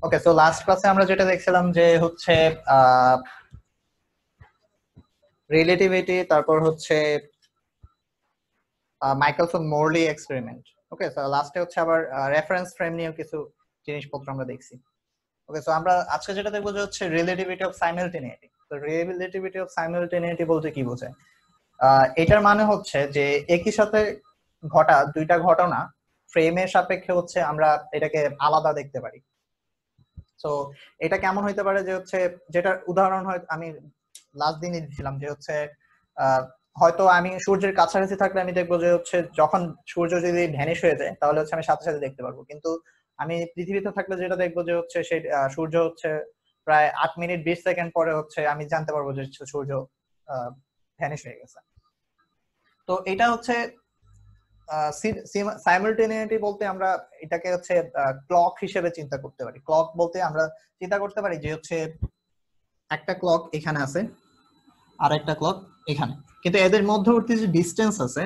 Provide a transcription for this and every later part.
ওকে, so last ক্লাসে আমরা যেটা দেখছিলাম যে হচ্ছে রিলেটিভিটি, তারপর হচ্ছে মাইকেলসন মোরলি এক্সপেরিমেন্ট। ওকে, সো লাস্টে হচ্ছে আবার রেফারেন্স ফ্রেম নিয়ে কিছু জিনিসপত্র আমরা দেখছি। ওকে, সো আমরা আজকে যেটা দেখবো যে হচ্ছে রিলেটিভিটি অফ সাইমালটেনিটি। তো রিলেটিভিটি অফ সাইমালটেনিটি বলতে কি বোঝায়? এটার মানে হচ্ছে যে একই সাথে ঘটা দুইটা ঘটনা ফ্রেমের সাপেক্ষে হচ্ছে আমরা এটাকে আলাদা দেখতে পারি। তো এটা কেমন হইতে পারে যে হচ্ছে, যেটার উদাহরণ হয় আমি লাস্ট দিনই দিয়েছিলাম যে হচ্ছে হয়তো আমি সূর্যের কাছাকাছি থাকলে আমি দেখবো যে হচ্ছে যখন সূর্য যদি ভ্যানিশ হয়ে যায় তাহলে হচ্ছে আমি সাথে সাথে দেখতে পারবো, কিন্তু আমি পৃথিবীতে থাকলে যেটা দেখবো যে হচ্ছে সেই সূর্য হচ্ছে প্রায় 8 মিনিট 20 সেকেন্ড পরে হচ্ছে আমি জানতে পারবো যে সূর্য ভ্যানিশ হয়ে গেছে। তো এটা হচ্ছে সাইমালটেনিটি বলতে আমরা এটাকে হচ্ছে ক্লক হিসেবে চিন্তা করতে পারি। ক্লক বলতে আমরা চিন্তা করতে পারি যে হচ্ছে একটা ক্লক এখানে আছে আর একটা ক্লক এখানে, কিন্তু এদের মধ্যবর্তী যে ডিস্টেন্স আছে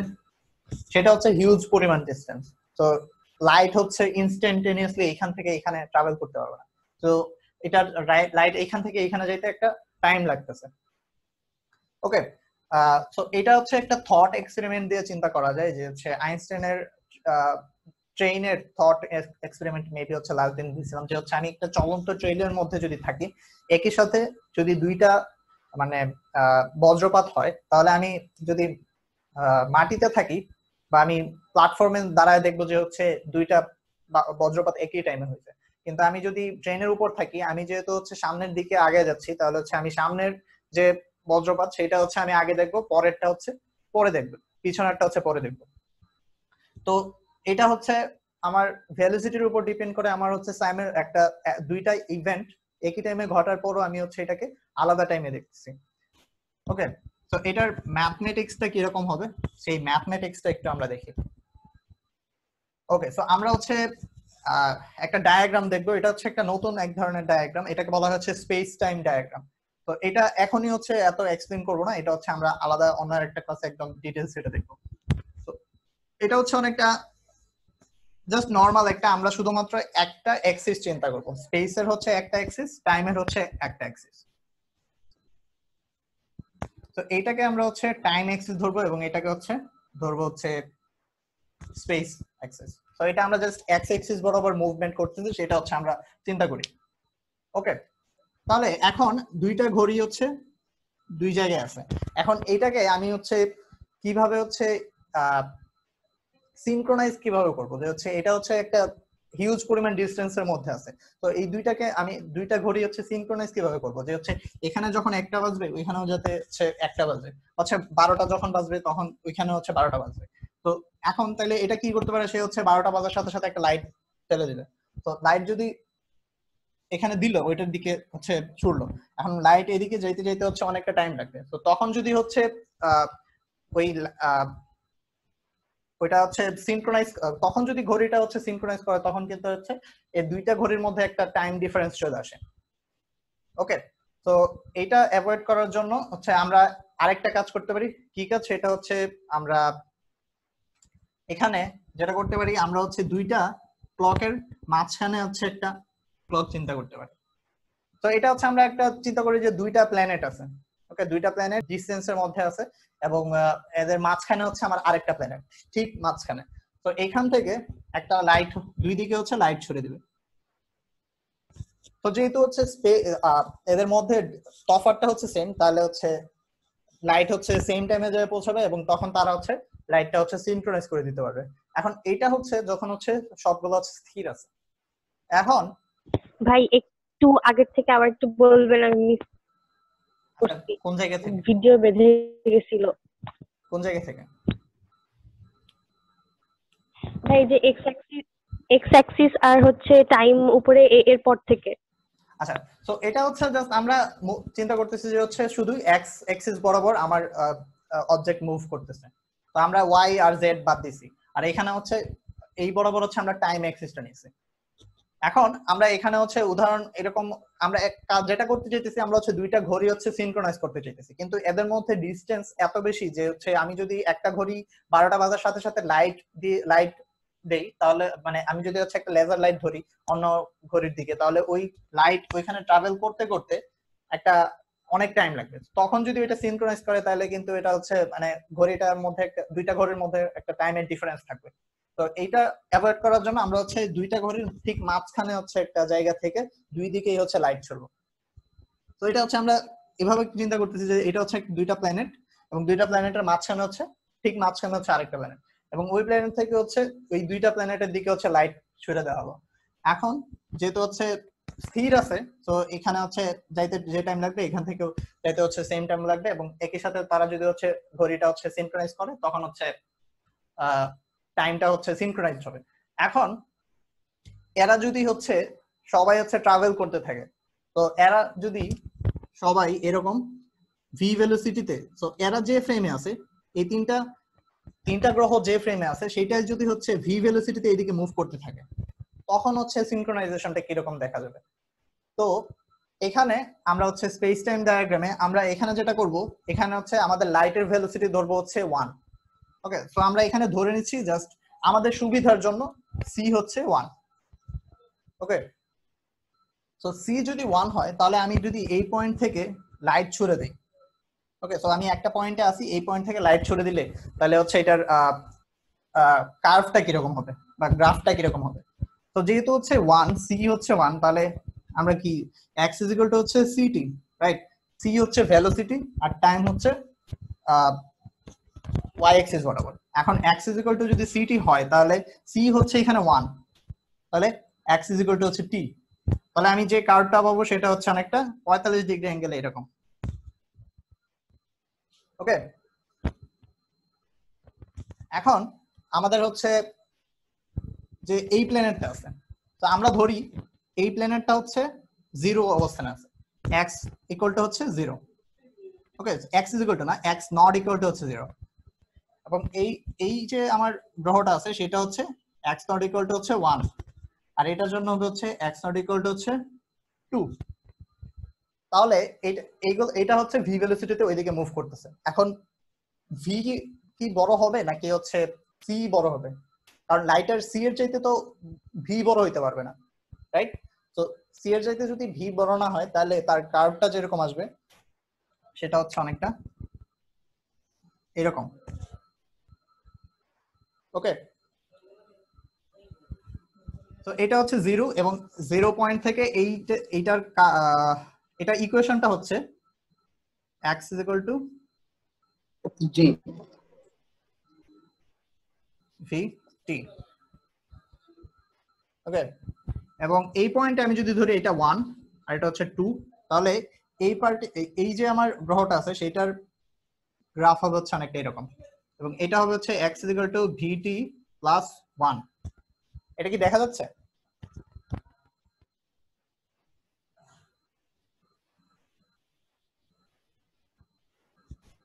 সেটা হচ্ছে হিউজ পরিমাণ ডিস্টেন্স। তো লাইট হচ্ছে ইনস্ট্যান্টেনিয়াসলি এখান থেকে এখানে ট্রাভেল করতে পারবে না। তো এটা লাইট এখান থেকে এখানে যাইতে একটা টাইম লাগতেছে। ওকে, সো এটা হচ্ছে একটা থট এক্সপেরিমেন্ট দিয়ে চিন্তা করা যায় যে হচ্ছে আইনস্টাইনের ট্রেনের থট এক্সপেরিমেন্ট মেবি হচ্ছে লাস্ট দিন দিয়েছিলাম যে হচ্ছে আমি একটা চলন্ত ট্রেনের মধ্যে যদি থাকি, একই সাথে যদি দুইটা মানে বজ্রপাত হয়, তাহলে আমি যদি মাটিতে থাকি বা আমি প্ল্যাটফর্মে দাঁড়ায় দেখবো যে হচ্ছে দুইটা বজ্রপাত একই টাইমে হয়েছে। কিন্তু আমি যদি ট্রেনের উপর থাকি, আমি যেহেতু হচ্ছে সামনের দিকে আগে যাচ্ছি, তাহলে হচ্ছে আমি সামনের যে বজ্রপাত সেটা হচ্ছে আমি আগে দেখবো, পরেরটা হচ্ছে পরে দেখবো, পিছনেরটা হচ্ছে পরে দেখবো। তো এটা হচ্ছে আমার ভেলোসিটির উপর ডিপেন্ড করে। আমার হচ্ছে একটা দুইটা ইভেন্ট একই টাইমে ঘটার পরও আমি হচ্ছে এটাকে আলাদা টাইমে দেখতেছি। ওকে, তো এটার ম্যাথমেটিক্সটা কিরকম হবে সেই ম্যাথমেটিক্সটা একটু আমরা দেখি। ওকে, সো আমরা হচ্ছে একটা ডায়াগ্রাম দেখবো। এটা হচ্ছে একটা নতুন এক ধরনের ডায়াগ্রাম, এটাকে বলা হচ্ছে স্পেস টাইম ডায়াগ্রাম। তো এটা এখনই হচ্ছে এত এক্সপ্লেন করবো না, এটা হচ্ছে আমরা আলাদা অন্য একটা ক্লাসে একদম ডিটেইলস এটা দেখবো। তো এটা হচ্ছে অনেকটা জাস্ট নরমাল একটা, আমরা শুধুমাত্র একটা অ্যাক্সিস চিন্তা করবো। স্পেসের হচ্ছে একটা অ্যাক্সিস, টাইমের হচ্ছে একটা অ্যাক্সিস। তো এইটাকে আমরা হচ্ছে টাইম অ্যাক্সিস ধরবো এবং এটাকে হচ্ছে ধরবো হচ্ছে স্পেস অ্যাক্সিস। তো এটা আমরা জাস্ট এক্স অ্যাক্সিস বরাবর মুভমেন্ট করতেছি, সেটা হচ্ছে আমরা চিন্তা করি। ওকে, তাহলে এখন দুইটা ঘড়ি হচ্ছে দুই জায়গায় আছে। এখন এইটাকে আমি হচ্ছে কিভাবে হচ্ছে সিনক্রোনাইজ কিভাবে করবো, যে হচ্ছে এটা হচ্ছে একটা হিউজ পরিমাণ ডিস্টেন্সের মধ্যে আছে। তো এই দুইটাকে আমি দুইটা ঘড়ি হচ্ছে সিনক্রোনাইজ কিভাবে করবো, যে হচ্ছে এখানে যখন একটা বাজবে ওইখানেও যাতে হচ্ছে একটা বাজবে, হচ্ছে 12টা যখন বাজবে তখন ওইখানে হচ্ছে 12টা বাজবে। তো এখন তাহলে এটা কি করতে পারে, সে হচ্ছে 12টা বাজার সাথে সাথে একটা লাইট ফেলে দিলে। তো লাইট যদি এখানে দিল ওইটার দিকে হচ্ছে ছুড়লো, এখন লাইট এদিকে যেতে যেতে হচ্ছে অনেকটা টাইম লাগবে। তো তখন যদি হচ্ছে ওই ওইটা হচ্ছে সিনক্রোনাইজ, তখন যদি ঘড়িটা হচ্ছে সিনক্রোনাইজ করে তখন কিন্তু হচ্ছে এই দুইটা ঘড়ির মধ্যে একটা টাইম ডিফারেন্স চলে আসে। ওকে, তো এইটা অ্যাভয়েড করার জন্য হচ্ছে আমরা আরেকটা কাজ করতে পারি। কি কাজ? সেটা হচ্ছে আমরা এখানে যেটা করতে পারি, আমরা হচ্ছে দুইটা ক্লকের মাঝখানে হচ্ছে একটা ক্লক চিন্তা করতে পারি। তো এটা হচ্ছে আমরা একটা চিন্তা করি যে দুইটা প্ল্যানেট আছে। ওকে, দুইটা প্ল্যানেট ডিস্টেন্সের মধ্যে আছে এবং এদের মাঝখানে হচ্ছে আমার আরেকটা প্ল্যানেট, ঠিক মাঝখানে। তো এখান থেকে একটা লাইট দুই দিকে হচ্ছে লাইট ছড়ে দিবে। তো যেহেতু হচ্ছে এদের মধ্যে তফাৎটা হচ্ছে সেম, তাহলে হচ্ছে লাইট হচ্ছে সেম টাইমে যায় পৌঁছাবে এবং তখন তারা হচ্ছে লাইটটা হচ্ছে সিনক্রোনাইজ করে দিতে পারবে। এখন এটা হচ্ছে যখন হচ্ছে সবগুলো হচ্ছে স্থির আছে। এখন ভাই একটু আগের থেকে আবার একটু বলবেন, আমি মিস করছি। কোন জায়গা থেকে? ভিডিও বেঁধে গেছিল। কোন জায়গা থেকে ভাই যে এক্স অ্যাক্সিস আর হচ্ছে টাইম উপরে এর পর থেকে। আচ্ছা, তো এটা হচ্ছে জাস্ট আমরা চিন্তা করতেছি যে হচ্ছে শুধু এক্স অ্যাক্সিস বরাবর আমার অবজেক্ট মুভ করতেছে। তো আমরা ওয়াই আর জেড বাদ দিছি, আর এখানে হচ্ছে এই বরাবর হচ্ছে আমরা টাইম অ্যাক্সিসটা নিয়েছি। এখন আমরা এখানে হচ্ছে উদাহরণ এরকম আমরা যেটা করতে চাইতেছি, আমরা হচ্ছে দুইটা ঘড়ি হচ্ছে সিনক্রোনাইজ করতে চাইতেছি, কিন্তু এদের মধ্যে ডিস্টেন্স এত বেশি যে হচ্ছে আমি যদি একটা ঘড়ি 12টা বাজার সাথে সাথে লাইট দেই তাহলে মানে আমি যদি হচ্ছে একটা লেজার লাইট ধরি অন্য ঘড়ির দিকে, তাহলে ওই লাইট ওইখানে ট্রাভেল করতে করতে একটা অনেক টাইম লাগবে। তখন যদি এটা সিনক্রোনাইজ করে তাহলে কিন্তু এটা হচ্ছে মানে ঘড়িটার মধ্যে দুইটা ঘড়ির মধ্যে একটা টাইমের ডিফারেন্স থাকবে। তো এইটা অ্যাভয়েড করার জন্য আমরা হচ্ছে দুইটা ঘড়ির ঠিক মাঝখানে হচ্ছে একটা জায়গা থেকে দুই দিকেই হচ্ছে লাইট ছড়বো। তো এটা হচ্ছে আমরা এভাবে চিন্তা করতেছি যে এটা হচ্ছে দুইটা প্ল্যানেট এবং দুইটা প্ল্যানেটের মাঝখানে হচ্ছে ঠিক মাঝখানে হচ্ছে আরেকটা প্ল্যানেট, এবং ওই প্ল্যানেট থেকে হচ্ছে ওই দুইটা প্ল্যানেটের দিকে হচ্ছে লাইট ছুড়ে দেওয়া হলো। এখন যেহেতু হচ্ছে স্থির আছে, তো এখানে হচ্ছে যাইতে যে টাইম লাগবে এখান থেকেও যাইতে হচ্ছে সেম টাইম লাগবে, এবং একই সাথে তারা যদি হচ্ছে ঘড়িটা হচ্ছে সিনক্রোনাইজ করে তখন হচ্ছে টাইমটা হচ্ছে সিনক্রোনাইজ হবে। এখন এরা যদি হচ্ছে সবাই হচ্ছে ট্রাভেল করতে থাকে, তো এরা যদি সবাই এরকম ভি ভেলোসিটিতে, তো এরা যে ফ্রেমে আছে এই তিনটা গ্রহ যে ফ্রেমে আছে সেটাই যদি হচ্ছে ভি ভেলোসিটিতে এইদিকে মুভ করতে থাকে, তখন হচ্ছে সিনক্রোনাইজেশনটা কিরকম দেখা যাবে। তো এখানে আমরা হচ্ছে স্পেস টাইম ডায়াগ্রামে আমরা এখানে যেটা করব, এখানে হচ্ছে আমাদের লাইটের ভেলোসিটি ধরবো হচ্ছে 1। ওকে, সো আমরা এখানে ধরে নিচ্ছি জাস্ট আমাদের সুবিধার জন্য সি হচ্ছে 1। ওকে, সো সি যদি 1 হয় তাহলে আমি যদি এই পয়েন্ট থেকে লাইট ছুড়ে দেই, ওকে, সো আমি একটা পয়েন্টে আসি, এই পয়েন্ট থেকে লাইট ছুড়ে দিলে তাহলে হচ্ছে এটার কার্ভটা কিরকম হবে বা গ্রাফটা কিরকম হবে। তো যেহেতু হচ্ছে 1, সি হচ্ছে 1, তাহলে আমরা কি x ইজ ইকুয়াল টু হচ্ছে সিটি, রাইট? সি হচ্ছে ভেলোসিটি আর টাইম হচ্ছে y অ্যাক্সিস বরাবর। এখন x ইজ ইকুয়াল টু যদি সিটি হয় তাহলে সি হচ্ছে এখানে 1, তাহলে x ইজ ইকুয়াল টু হচ্ছে t, তাহলে আমি যে কার্ভটা পাবো সেটা হচ্ছে অনেকটা 45 ডিগ্রি অ্যাঙ্গেলে এরকম। ওকে, এখন আমাদের হচ্ছে যে এই প্ল্যানেটটা আছে, তো আমরা ধরি এই প্ল্যানেটটা হচ্ছে 0 অবস্থানে আছে, x ইকুয়াল টু হচ্ছে 0। ওকে, x ইজ ইকুয়াল টু না, x নট ইকুয়াল টু হচ্ছে 0, এবং এই যে আমার গ্রহটা আছে সেটা হচ্ছে x নট ইকুয়াল টু হচ্ছে 1, আর এটার জন্য হবে হচ্ছে x নট ইকুয়াল টু হচ্ছে 2। তাহলে এটা হচ্ছে ভি ভেলোসিটিতে ওইদিকে মুভ করতেছে। এখন ভি কি বড় হবে নাকি হচ্ছে সি বড় হবে? কারণ লাইটার সি এর চাইতে তো ভি বড় হইতে পারবে না, রাইট? তো সি এর চাইতে যদি ভি বড় না হয় তাহলে তার কার্ভটা যেরকম আসবে সেটা হচ্ছে অনেকটা এরকম। ওকে, তো এটা হচ্ছে 0, এবং 0 পয়েন্ট থেকে এটা ইকুয়েশনটা হচ্ছে x is equal to G vt। ওকে, এবং এই পয়েন্টে আমি যদি ধরি এটা 1 আর এটা হচ্ছে 2, তাহলে এই পার্ট এই যে আমার গ্রহটা আছে সেটার গ্রাফ হবে হচ্ছে অনেকটা এরকম, এবং এটা হবে হচ্ছে x is equal to vt plus 1। এটা কি দেখা যাচ্ছে?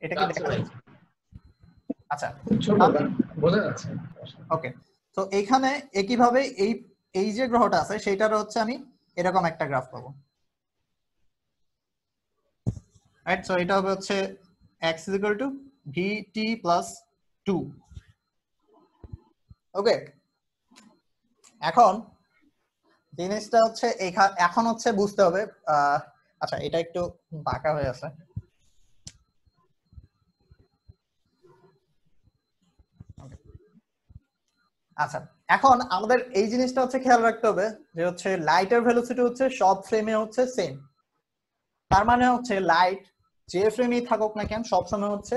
এটা কি দেখা যাচ্ছে? আচ্ছা, বোঝা যাচ্ছে। ওকে, তো এইখানে একইভাবে এই যে গ্রহটা আছে সেটার হচ্ছে আমি এরকম একটা গ্রাফ পাবো, রাইট? সো এটা হবে হচ্ছে x is equal to vt plus 2। ওকে, এখন জিনিসটা হচ্ছে এখন হচ্ছে বুঝতে হবে, আচ্ছা এটা একটু বাঁকা হয়ে আছে, আচ্ছা এখন আমাদের এই জিনিসটা হচ্ছে খেয়াল রাখতে হবে যে হচ্ছে লাইটের ভেলোসিটি হচ্ছে সব ফ্রেমে হচ্ছে সেম, তার মানে হচ্ছে লাইট যে ফ্রেমেই থাকুক না কেন সবসময় হচ্ছে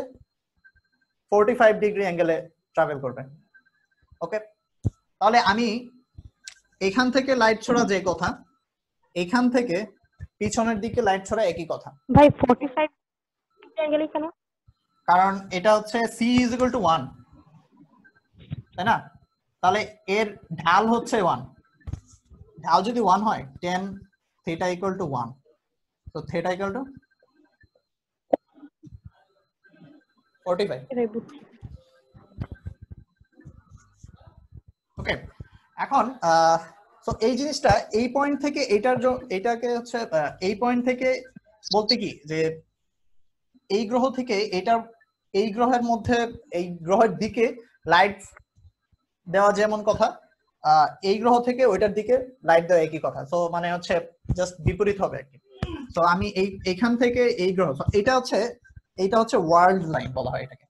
45 ডিগ্রি অ্যাঙ্গেলে ট্রাভেল করবে। ওকে, তাহলে আমি এখান থেকে লাইট ছড়া যে কথা, এখান থেকে পিছনের দিকে লাইট ছড়া একই কথা। ভাই 45 অ্যাঙ্গেলে কেন? কারণ এটা হচ্ছে c is equal to 1, তাই না? তাহলে এর ঢাল হচ্ছে 1, ঢাল যদি 1 হয় tan theta equal to 1, so theta equal to 45। এটাই বুঝছি। ওকে, এখন সো এই জিনিসটা এই পয়েন্ট থেকে এটাকে হচ্ছে এই পয়েন্ট থেকে বলতে কি যে এই গ্রহ থেকে এই গ্রহের মধ্যে এই গ্রহের দিকে লাইট দেওয়া যেমন কথা, এই গ্রহ থেকে ওইটার দিকে লাইট দেওয়া একই কথা। সো মানে হচ্ছে জাস্ট বিপরীত হবে আর কি। তো আমি এইখান থেকে এই গ্রহ, এইটা হচ্ছে ওয়ার্ল্ড লাইন বলা হয় এটাকে,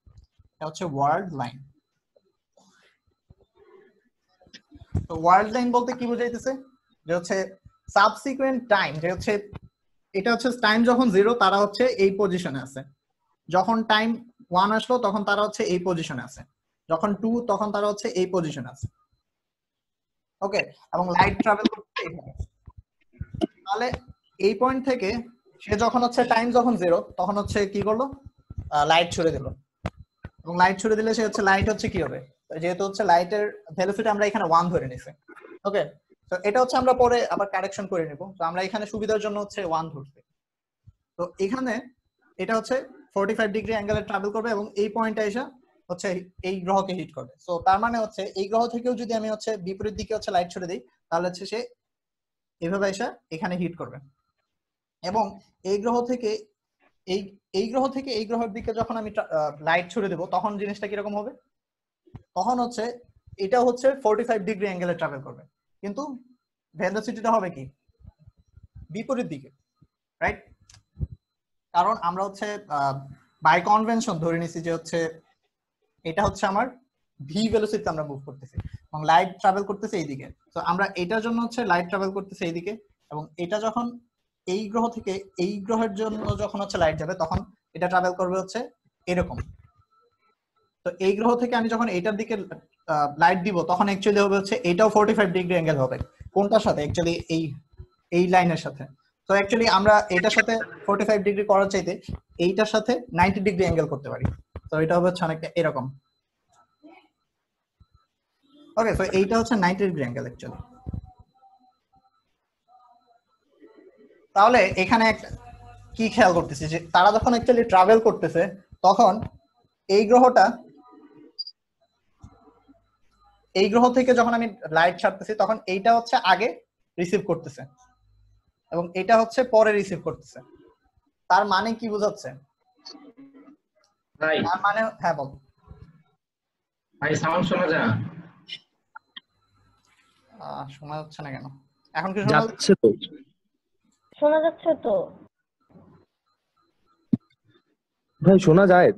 এটা হচ্ছে ওয়ার্ল্ড লাইন। তো ওয়ার্ল্ড লাইন বলতে কি বোঝাইতেছে, যে হচ্ছে সাবসিকুয়েন্ট টাইম, যে হচ্ছে এটা হচ্ছে টাইম যখন 0 তারা হচ্ছে এই পজিশনে আছে, যখন টাইম 1 আসলো তখন তারা হচ্ছে এই পজিশনে আছে, যখন 2 তখন তারা হচ্ছে এই পজিশনে আছে। ওকে, এবং লাইট ট্রাভেল করতে এখানে। তাহলে এই পয়েন্ট থেকে সে যখন হচ্ছে টাইম যখন 0 তখন হচ্ছে কি করলো, লাইট ছুড়ে দিল, এবং লাইট ছুড়ে দিলে সে হচ্ছে লাইট হচ্ছে কি হবে, যেহেতু হচ্ছে লাইটের ভেলোসিটি আমরা এখানে 1 ধরে নিছি। ওকে, তো এটা হচ্ছে আমরা পরে আবার কারেকশন করে নিব। তো আমরা এখানে সুবিধার জন্য হচ্ছে 1 ধরছি। তো এখানে এটা হচ্ছে 45 ডিগ্রি অ্যাঙ্গেলে ট্রাভেল করবে এবং এই পয়েন্টে এসে হচ্ছে এই গ্রহকে হিট করবে। সো তার মানে হচ্ছে এই গ্রহ থেকেও যদি আমি হচ্ছে বিপরীত দিকে হচ্ছে লাইট ছড়ে দিই, তাহলে হচ্ছে সে এভাবে এসে এখানে হিট করবে। এবং এই গ্রহ থেকে এই গ্রহ থেকে এই গ্রহের দিকে যখন আমি লাইট ছড়ে দেবো, তখন জিনিসটা কিরকম হবে, তখন হচ্ছে এটা হচ্ছে 45 ডিগ্রি অ্যাঙ্গেলে ট্রাভেল করবে, কিন্তু ভেলোসিটিটা হবে কি বিপরীত দিকে, রাইট? কারণ আমরা হচ্ছে বাই কনভেনশন ধরে নিছি যে হচ্ছে এটা হচ্ছে আমার ভি ভেলোসিটিতে আমরা মুভ করতেছি এবং লাইট ট্রাভেল করতেছে এইদিকে। তো আমরা এটার জন্য হচ্ছে লাইট ট্রাভেল করতেছে এইদিকে, এবং এটা যখন এই গ্রহ থেকে এই গ্রহের জন্য যখন হচ্ছে লাইট যাবে, তখন এটা ট্রাভেল করবে হচ্ছে এরকম। তো এই গ্রহ থেকে আমি যখন এটার দিকে লাইট দিব, তখন অ্যাকচুয়ালি হবে হচ্ছে এটাও 45 ডিগ্রি অ্যাঙ্গেল হবে। কোনটার সাথে? অ্যাকচুয়ালি এই লাইনের সাথে। তো অ্যাকচুয়ালি আমরা এটার সাথে 45 ডিগ্রি করার চাইতে এইটার সাথে 90 ডিগ্রি অ্যাঙ্গেল করতে পারি। তো এটা হবে হচ্ছে অনেকটা এরকম। ওকে, তো এইটা হচ্ছে 90 ডিগ্রি অ্যাঙ্গেল অ্যাকচুয়ালি। তাহলে এখানে একটা কি খেয়াল করতেছি, যে তারা যখন অ্যাকচুয়ালি ট্রাভেল করতেছে, তখন এই গ্রহ থেকে যখন আমি লাইট ছাড়তেছি, তখন এইটা হচ্ছে আগে রিসিভ করতেছে এবং এটা হচ্ছে পরে রিসিভ করতেছে। তার মানে কি বোঝাচ্ছে? ভাই তার মানে, হ্যাঁ বল। ভাই সাউন্ড শোনা যায় না। শোনা যাচ্ছে না কেন? এখন কি শোনা যাচ্ছে তো? শোনা যাচ্ছে তো। ভাই শোনা যায়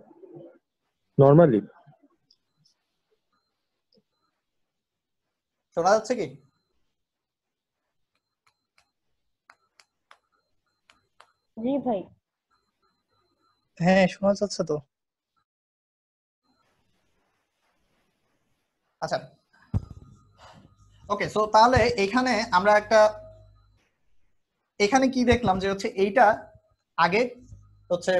নরমালি। শোনা যাচ্ছে কি? জি ভাই। হ্যাঁ শোনা যাচ্ছে তো। আচ্ছা, ওকে। সো তাহলে এখানে আমরা এখানে কি দেখলাম, যে হচ্ছে এইটা আগে হচ্ছে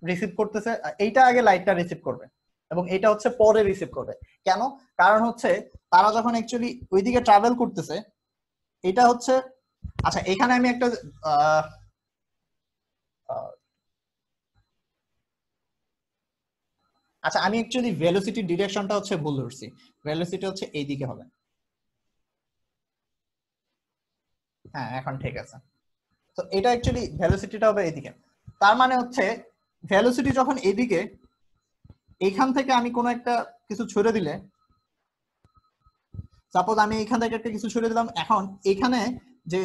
রিসিভ করতেছে, এইটা আগে লাইটটা রিসিভ করবে এবং এটা হচ্ছে পরে রিসিভ করবে। কেন? কারণ হচ্ছে তারা যখন অ্যাকচুয়ালি ওইদিকে ট্রাভেল করতেছে, এটা হচ্ছে, আচ্ছা এখানে আমি একটা আচ্ছা আমি অ্যাকচুয়ালি ভেলোসিটি ডিরেকশনটা হচ্ছে ভুল ধরছি। ভেলোসিটি হচ্ছে এইদিকে হবে। হ্যাঁ, এখন ঠিক আছে। তো এটা অ্যাকচুয়ালি ভেলোসিটিটা হবে এইদিকে। তার মানে হচ্ছে ভেলোসিটি যখন এইদিকে, এইখান থেকে আমি কোনো একটা কিছু ছুড়ে দিলে, সাপোজ আমি এইখান থেকে একটা কিছু ছুড়ে দিলাম, এখন এখানে যে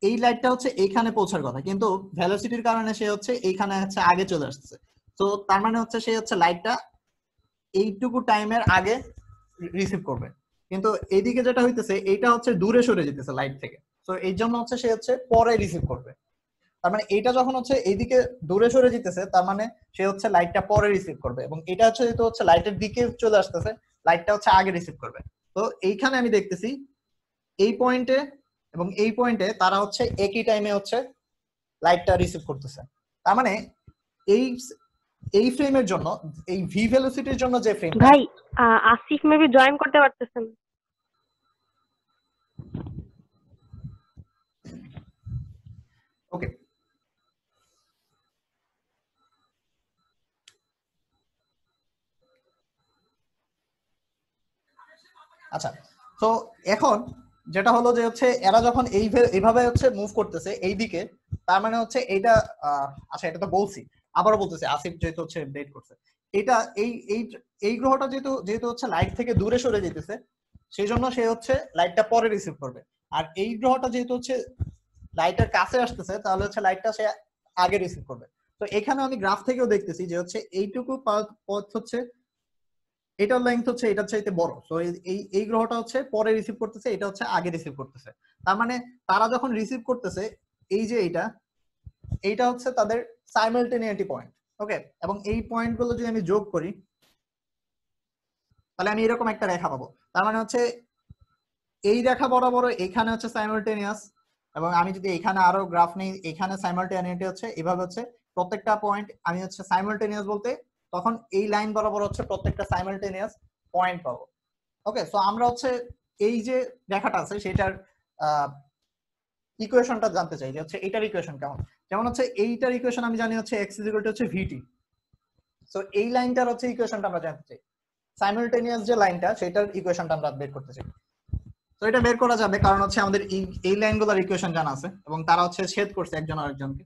এই লাইটটা হচ্ছে এইখানে পৌঁছার কথা, কিন্তু ভেলোসিটির কারণে সে হচ্ছে এইখানে হচ্ছে আগে চলে আসছে। তো তার মানে হচ্ছে সে হচ্ছে লাইটটা এইটুকু টাইমের আগে রিসিভ করবে, কিন্তু এইদিকে যেটা হইতেছে এইটা হচ্ছে দূরে সরে যেতেছে লাইট থেকে। তো এই জন্য হচ্ছে সে হচ্ছে পরে রিসিভ করবে। তার মানে এটা যখন হচ্ছে এইদিকে দূরে সরে যেতেছে, তার মানে সে হচ্ছে লাইটটা পরে রিসিভ করবে, এবং এটা হচ্ছে যেহেতু হচ্ছে লাইটের দিকে চলে আসতেছে, লাইটটা হচ্ছে আগে রিসিভ করবে। তো এইখানে আমি দেখতেছি এই পয়েন্টে এবং এই পয়েন্টে তারা হচ্ছে একই টাইমে হচ্ছে লাইটটা রিসিভ করতেছে। তার মানে এই ফ্রেমের জন্য, এই ভি ভেলোসিটির জন্য যে ফ্রেম, ভাই আসিফ মেবি জয়েন করতে পারতেছেন। ওকে, আচ্ছা। তো এখন যেটা হলো যে হচ্ছে এরা যখন এইভাবে হচ্ছে মুভ করতেছে এই দিকে, তার মানে হচ্ছে এইটা আচ্ছা এটা তো বলছি, আবারও বলতেছি, আসিফ যেহেতু হচ্ছে ডেট করছে, এটা এই এই এই গ্রহটা যেহেতু যেহেতু হচ্ছে লাইট থেকে দূরে সরে যেতেছে, সেই জন্য সে হচ্ছে লাইটটা পরে রিসিভ করবে। আর এই গ্রহটা যেহেতু হচ্ছে লাইটের কাছে আসতেছে, তাহলে হচ্ছে লাইটটা সে আগে রিসিভ করবে। তো এখানে আমি গ্রাফ থেকেও দেখতেছি যে হচ্ছে এইটুকু পথ হচ্ছে, এটার লেন্থ হচ্ছে এটার চাইতে বড়। সো এই এই গ্রহটা হচ্ছে পরে রিসিভ করতেছে, এটা হচ্ছে আগে রিসিভ করতেছে। তার মানে তারা যখন রিসিভ করতেছে, এই যে এইটা হচ্ছে তাদের সাইমালটেনিয়াসিটি পয়েন্ট। ওকে, এবং এই পয়েন্ট গুলো যদি আমি যোগ করি, তাহলে আমি এরকম একটা রেখা পাবো। তার মানে হচ্ছে এই রেখা বরাবর এখানে হচ্ছে সাইমালটেনিয়াস, এবং আমি যদি এখানে আরো গ্রাফ নেই, এখানে সাইমালটেনিয়াসিটি হচ্ছে এভাবে হচ্ছে প্রত্যেকটা পয়েন্ট আমি হচ্ছে সাইমালটেনিয়াস বলতে তখন এই লাইন বরাবর হচ্ছে প্রত্যেকটা সাইমালটেনিয়াস পয়েন্ট পাবো। ওকে, সো আমরা হচ্ছে এই যে রেখাটা আছে সেটার ইকুয়েশনটা জানতে চাই যে হচ্ছে এটার ইকুয়েশন কেমন। যেমন হচ্ছে এইটার ইকুয়েশন আমি জানি হচ্ছে x = হচ্ছে vt। সো এই লাইনটার হচ্ছে ইকুয়েশনটা আমরা জানতে চাই, সাইমালটেনিয়াস যে লাইনটা সেটার ইকুয়েশনটা আমরা বের করতে চাই। তো এটা বের করা যাবে কারণ হচ্ছে আমাদের এই লাইনগুলোর ইকুয়েশন জানা আছে এবং তারা হচ্ছে ছেদ করছে একজন আরেকজনকে,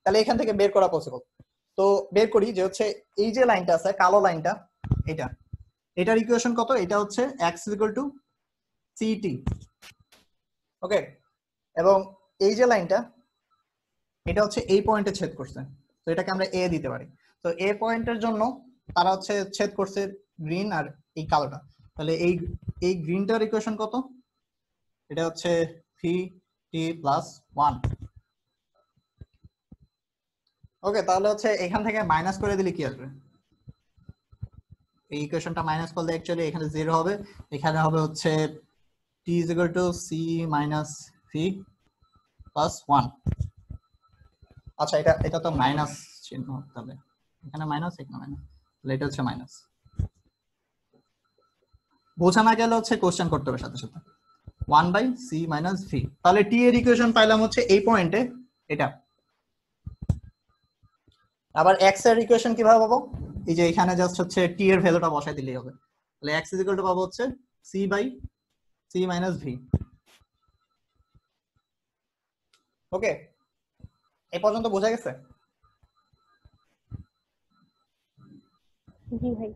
তাহলে এখান থেকে বের করা পসিবল। তো বের করি যে হচ্ছে এই যে লাইনটা আছে কালো লাইনটা, এটার ইকুয়েশন কত? এটা হচ্ছে x = ct। ওকে, এবং এই যে লাইনটা এটা হচ্ছে এই পয়েন্টে ছেদ করছে, তো এটাকে আমরা এ দিতে পারি। তো এ পয়েন্টের জন্য তারা হচ্ছে ছেদ করছে গ্রিন আর এই কালোটা, তাহলে এই গ্রিনটার ইকুয়েশন কত? এটা হচ্ছে vt + 1। ওকে, তাহলে হচ্ছে এখান থেকে মাইনাস করে দিলে কি আসবে? এই ইকুয়েশনটা মাইনাস করলে অ্যাকচুয়ালি এখানে 0 হবে, এখানে হবে হচ্ছে t = c - v + 1। আচ্ছা, এটা তো মাইনাস চিহ্ন, তাহলে এখানে মাইনাস, এখানে মাইনাস, তাহলে এটা হচ্ছে মাইনাস। বোঝা না গেলে হচ্ছে কোশ্চেন করতে হবে সাথে সাথে। 1/c - v, তাহলে t এর ইকুয়েশন পাইলাম হচ্ছে এই পয়েন্টে এটা। আবার x এর ইকুয়েশন কিভাবে পাবো? এই যে এখানে জাস্ট হচ্ছে t এর ভ্যালুটা বসাই দিলেই হবে। তাহলে x = পাবো হচ্ছে c/c - v। ওকে, এই পর্যন্ত বোঝা গেছে? জি ভাই।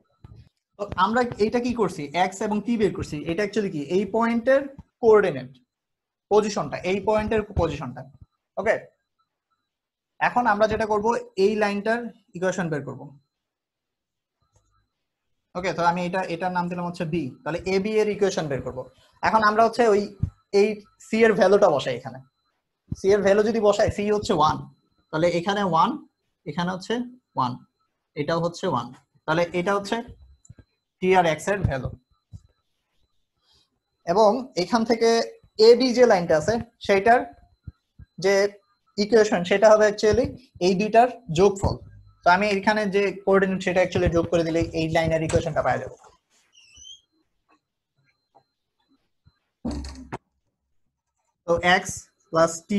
তো আমরা এইটা কি করছি, x এবং t বের করছি। এটা অ্যাকচুয়ালি কি এই পয়েন্টের কোঅর্ডিনেট পজিশনটা, এই পয়েন্টের পজিশনটা। ওকে, এখন আমরা যেটা করব এই লাইনটার ইকুয়েশন বের করব। ওকে, তো আমি এটার নাম দিলাম হচ্ছে b। তাহলে ab এর ইকুয়েশন বের করব। এখন আমরা হচ্ছে এই c এর ভ্যালুটা বসাই এখানে। c এর ভ্যালু যদি বসাই, c হচ্ছে 1, তাহলে এখানে 1, এখানে হচ্ছে 1, এটাও হচ্ছে 1, তাহলে এটা হচ্ছে t আর x এর ভ্যালু। এবং এখান থেকে ab যে লাইনটা আছে সেটার যে ইকুয়েশন সেটা হবে অ্যাকচুয়ালি এই দুইটার যোগফল। তো আমি এখানে যে কোঅর্ডিনেট সেটা অ্যাকচুয়ালি যোগ করে দিলে এই লাইনের ইকুয়েশনটা পাওয়া যাবে। তো x + t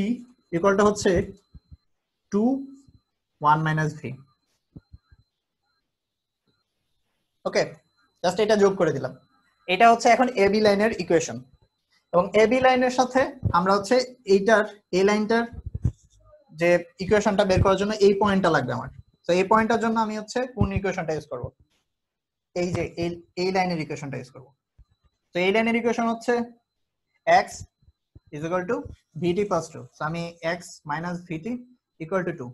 = হচ্ছে 2 1 - v। ওকে, জাস্ট এটা যোগ করে দিলাম। এটা হচ্ছে এখন ab লাইনের ইকুয়েশন, এবং ab লাইনের সাথে আমরা হচ্ছে এই লাইনটার যে ইকুয়েশনটা বের করার জন্য এই পয়েন্টটা লাগবে আমার। তো এই পয়েন্টটার জন্য আমি হচ্ছে কোন ইকুয়েশনটা ইউজ করব? এই যে এই লাইনের ইকুয়েশনটা ইউজ করব। তো এই লাইনের ইকুয়েশন হচ্ছে x = vt + 2। সো আমি x - vt = 2।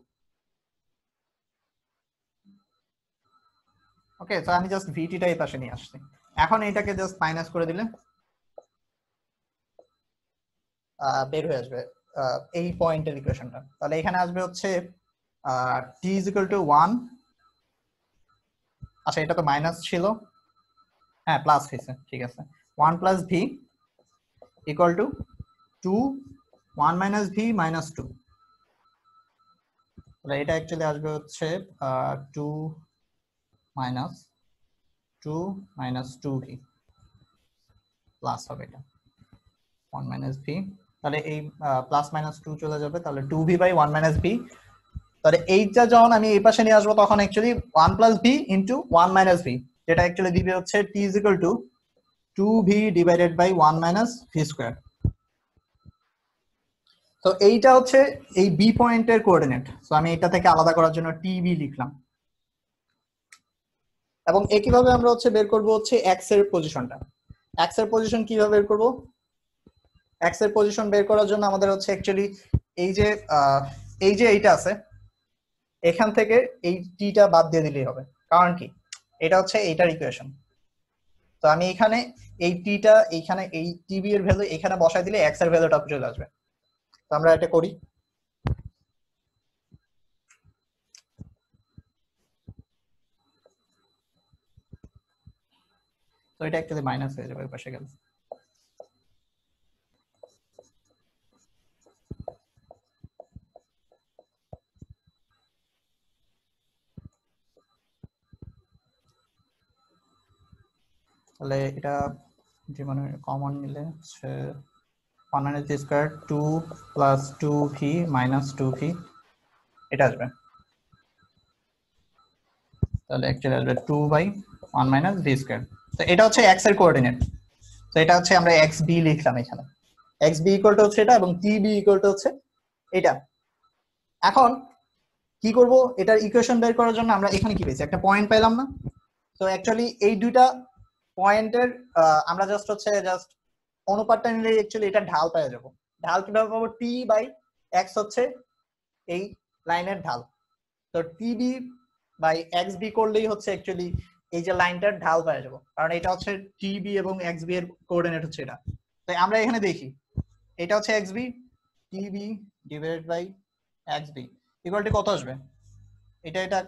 ওকে, তো আমি জাস্ট vt টা এই পাশে নিয়ে আসছি। এখন এটাকে জাস্ট মাইনাস করে দিলে বের হয়ে আসবে এই পয়েন্টের ইকুয়েশনটা। তাহলে এখানে আসবে হচ্ছে t = 1। আচ্ছা, এটা তো মাইনাস ছিল, হ্যাঁ প্লাস হয়েছে, ঠিক আছে। 1 + v = 2 1 - v - 2। তাহলে এটা অ্যাকচুয়ালি আসবে হচ্ছে 2 - 2v প্লাস হবে এটা 1 - v। তাহলে এই প্লাস মাইনাস 2 চলে যাবে, তাহলে 2v/1 - v। তাহলে এইটা যখন আমি এই পাশে নিয়ে আসবো তখন অ্যাকচুয়ালি 1 + v × 1 - v, যেটা অ্যাকচুয়ালি দিবে হচ্ছে t = 2v / 1 - v²। তো এইটা হচ্ছে এই b পয়েন্টের কোঅর্ডিনেট। সো আমি এটা থেকে আলাদা করার জন্য tb লিখলাম। এবং একইভাবে আমরা হচ্ছে বের করব হচ্ছে এক্স এর পজিশনটা। এক্স এর পজিশন কিভাবে বের করব? এক্স এর পজিশন বের করার জন্য আমাদের হচ্ছে অ্যাকচুয়ালি এই যে এইটা আছে, এখান থেকে এই টিটা বাদ দিয়ে দিলেই হবে। কারণ কি, এটা হচ্ছে এইটার ইকুয়েশন। তো আমি এখানে এই টিটা এইখানে এই টিবি এর ভ্যালু এখানে বসাই দিলে এক্স এর ভ্যালুটা চলে আসবে। তো আমরা এটা করি। তো এটা অ্যাকচুয়ালি মাইনাস হয়ে যাবে ওই পাশে গেলে। তাহলে এটা যে মানে কমন নিলে হচ্ছে 1 minus v square 2 plus 2v minus 2v এটা আসবে। তাহলে অ্যাকচুয়ালি আসবে 2 by 1 minus v square। তো এটা হচ্ছে x এর কোঅর্ডিনেট। তো এটা হচ্ছে আমরা xb লিখলাম এখানে। xb ইকুয়াল টু হচ্ছে এটা এবং tb ইকুয়াল টু হচ্ছে এটা। এখন কি করব, এটার ইকুয়েশন বের করার জন্য আমরা এখানে কি পেয়েছি, একটা পয়েন্ট পেলাম না? তো অ্যাকচুয়ালি এই দুইটা পয়েন্টের আমরা জাস্ট অনুপাতটা নিলে অ্যাকচুয়ালি এটা ঢাল পেয়ে যাব। ঢাল কিভাবে পাবো? t বাই x হচ্ছে এই লাইনের ঢাল। তো tb বাই xb করলেই হচ্ছে অ্যাকচুয়ালি এই যে লাইনটার ঢাল পেয়ে যাব, কারণ এটা হচ্ছে tb এবং xb এর কোঅর্ডিনেট হচ্ছে এটা। তাই আমরা এখানে দেখি এটা হচ্ছে xb, tb divided by xb equal to কত আসবে? এটা